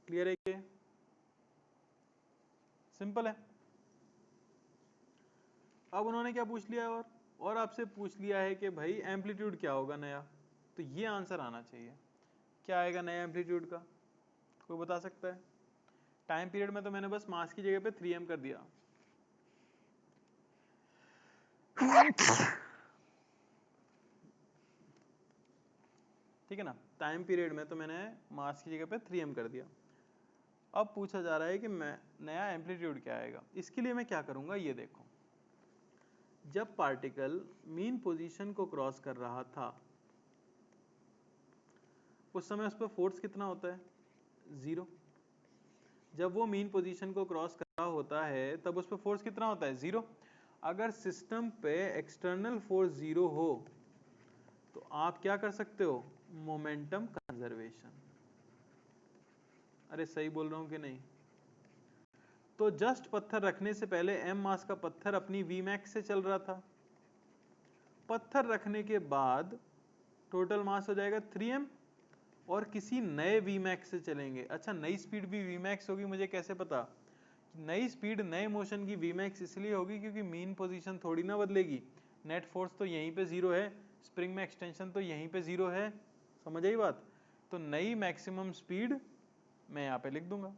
क्लियर है? ये सिंपल है। अब उन्होंने क्या पूछ लिया, और आपसे पूछ लिया है कि भाई एम्पलीट्यूड क्या होगा नया। तो ये आंसर आना चाहिए, क्या आएगा नया एम्पलीट्यूड का। कोई बता सकता है? टाइम पीरियड में तो मैंने बस मास की जगह पे 3m कर दिया। ठीक है ना, टाइम पीरियड में तो मैंने मास की जगह पे 3m कर दिया। अब पूछा जा रहा है कि मैं नया एम्पलीट्यूड क्या आएगा। इसके लिए मैं क्या करूंगा, ये देखो, जब पार्टिकल मीन पोजीशन को क्रॉस कर रहा था उस समय उस पर फोर्स कितना होता है, 0। जब वो मीन पोजीशन को क्रॉस कर रहा होता है तब उस पर फोर्स कितना होता है, 0। अगर सिस्टम पे एक्सटर्नल फोर्स 0 हो तो आप क्या कर सकते हो, मोमेंटम कंजर्वेशन। अरे सही बोल रहा हूं कि नहीं? तो जस्ट पत्थर रखने से पहले m मास का पत्थर अपनी Vmax से चल रहा था। पत्थर रखने के बाद टोटल मास हो जाएगा 3m और किसी नए Vmax से चलेंगे। अच्छा, नई स्पीड भी Vmax होगी, मुझे कैसे पता? नई स्पीड नए मोशन की Vmax इसलिए होगी क्योंकि मीन पोजीशन थोड़ी ना बदलेगी। नेट फोर्स तो यहीं पे 0 है, स्प्रिंग में एक्सटेंशन तो यहीं पे 0 है। समझ आई बात? तो नई मैक्सिमम स्पीड मैं यहाँ पे लिख दूंगा।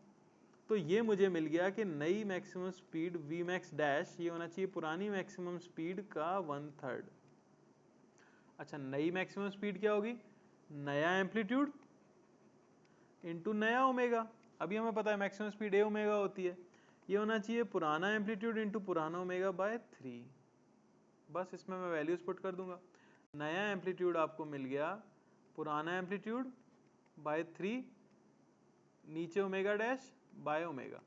तो ये मुझे मिल गया कि नई मैक्सिमम स्पीड Vmax डैश ये होना चाहिए पुरानी मैक्सिमम स्पीड का 1/3। अच्छा, नई मैक्सिमम स्पीड क्या होगी, नया एम्पलीट्यूड इनटू नया ओमेगा। अभी हमें पता है मैक्सिमम स्पीड a ओमेगा होती है, ये होना चाहिए पुराना एम्पलीट्यूड इनटू पुराना ओमेगा बाय 3। बस इसमें मैं वैल्यूज पुट कर दूंगा। नया एम्पलीट्यूड आपको मिल गया पुराना एम्पलीट्यूड बाय 3 नीचे ओमेगा डैश बाय ओमेगा।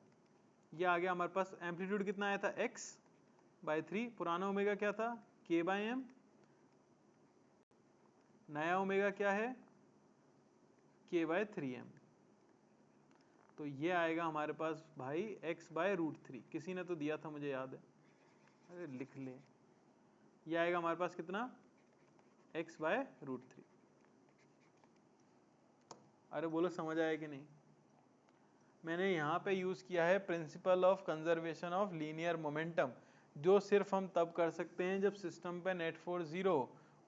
ये आ गया हमारे पास। एम्पलीट्यूड कितना आया था, x बाय 3। पुराना ओमेगा क्या था, k बाय m। नया ओमेगा क्या है, k बाय 3m। तो ये आएगा हमारे पास भाई x बाय √3। किसी ने तो दिया था, मुझे याद है, अरे लिख ले। ये आएगा हमारे पास कितना, x बाय √3। अरे बोलो समझ आया कि नहीं? मैंने यहाँ पे यूज किया है principle of conservation of linear momentum, जो सिर्फ हम तब कर सकते हैं जब सिस्टम पे नेट फोर्स 0।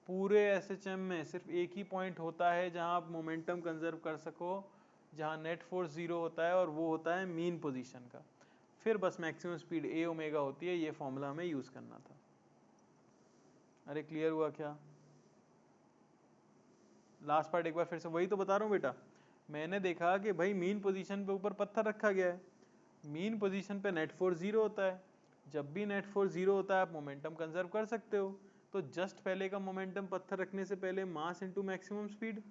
पूरे एसएचएम में सिर्फ एक ही पॉइंट होता है जहां आप मोमेंटम कंजर्व कर सको, जहां नेट फोर्स 0 होता है, और वो होता है मीन पोजीशन का। फिर बस मैक्सिमम स्पीड a ओमेगा होती है। ये फॉर्मूला हमें यूज करना था। अरे क्लियर हुआ क्या? लास्ट पार्ट एक बार फिर से, वही तो बता रहा हूँ बेटा। मैंने देखा कि भाई मीन पोजीशन पे ऊपर पत्थर रखा गया है, मीन पोजीशन पे नेट फोर्स 0 होता है। जब भी नेट फोर्स 0 होता है आप मोमेंटम कंजर्व कर सकते हो। तो जस्ट पहले का मोमेंटम पत्थर रखने से पहले मास इनटू मैक्सिमम स्पीड,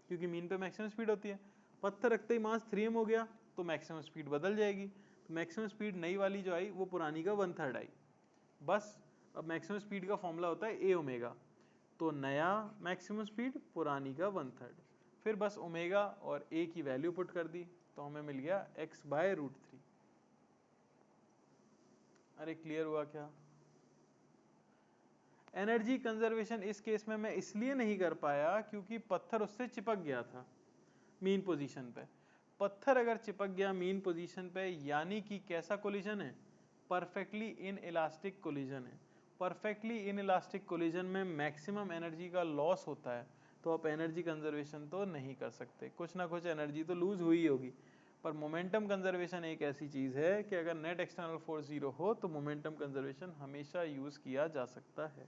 क्योंकि मीन पे मैक्सिमम स्पीड होती है। पत्थर रखते ही मास 3m हो गया तो मैक्सिमम स्पीड बदल जाएगी। तो मैक्सिमम स्पीड नई वाली जो आई वो पुरानी का 1/3 आई। बस अब मैक्सिमम स्पीड का फॉर्मूला होता है a ओमेगा। तो नया मैक्सिमम स्पीड पुरानी का 1/3। फिर बस ओमेगा और a की वैल्यू पुट कर दी तो हमें मिल गया x बाय √3। अरे क्लियर हुआ क्या? एनर्जी कंजर्वेशन इस केस में मैं इसलिए नहीं कर पाया क्योंकि पत्थर उससे चिपक गया था मीन पोजीशन पे। पत्थर अगर चिपक गया मीन पोजीशन पे, यानी कि कैसा कोलिजन है, परफेक्टली इन इलास्टिक कोलिजन है। परफेक्टली इन इलास्टिक कोलिजन में मैक्सिमम एनर्जी का लॉस होता है, तो आप एनर्जी कंजर्वेशन तो नहीं कर सकते, कुछ ना कुछ एनर्जी तो लूज हुई होगी। पर मोमेंटम कंजर्वेशन एक ऐसी चीज है कि अगर नेट एक्सटर्नल फोर्स 0 हो तो मोमेंटम कंजर्वेशन हमेशा यूज किया जा सकता है।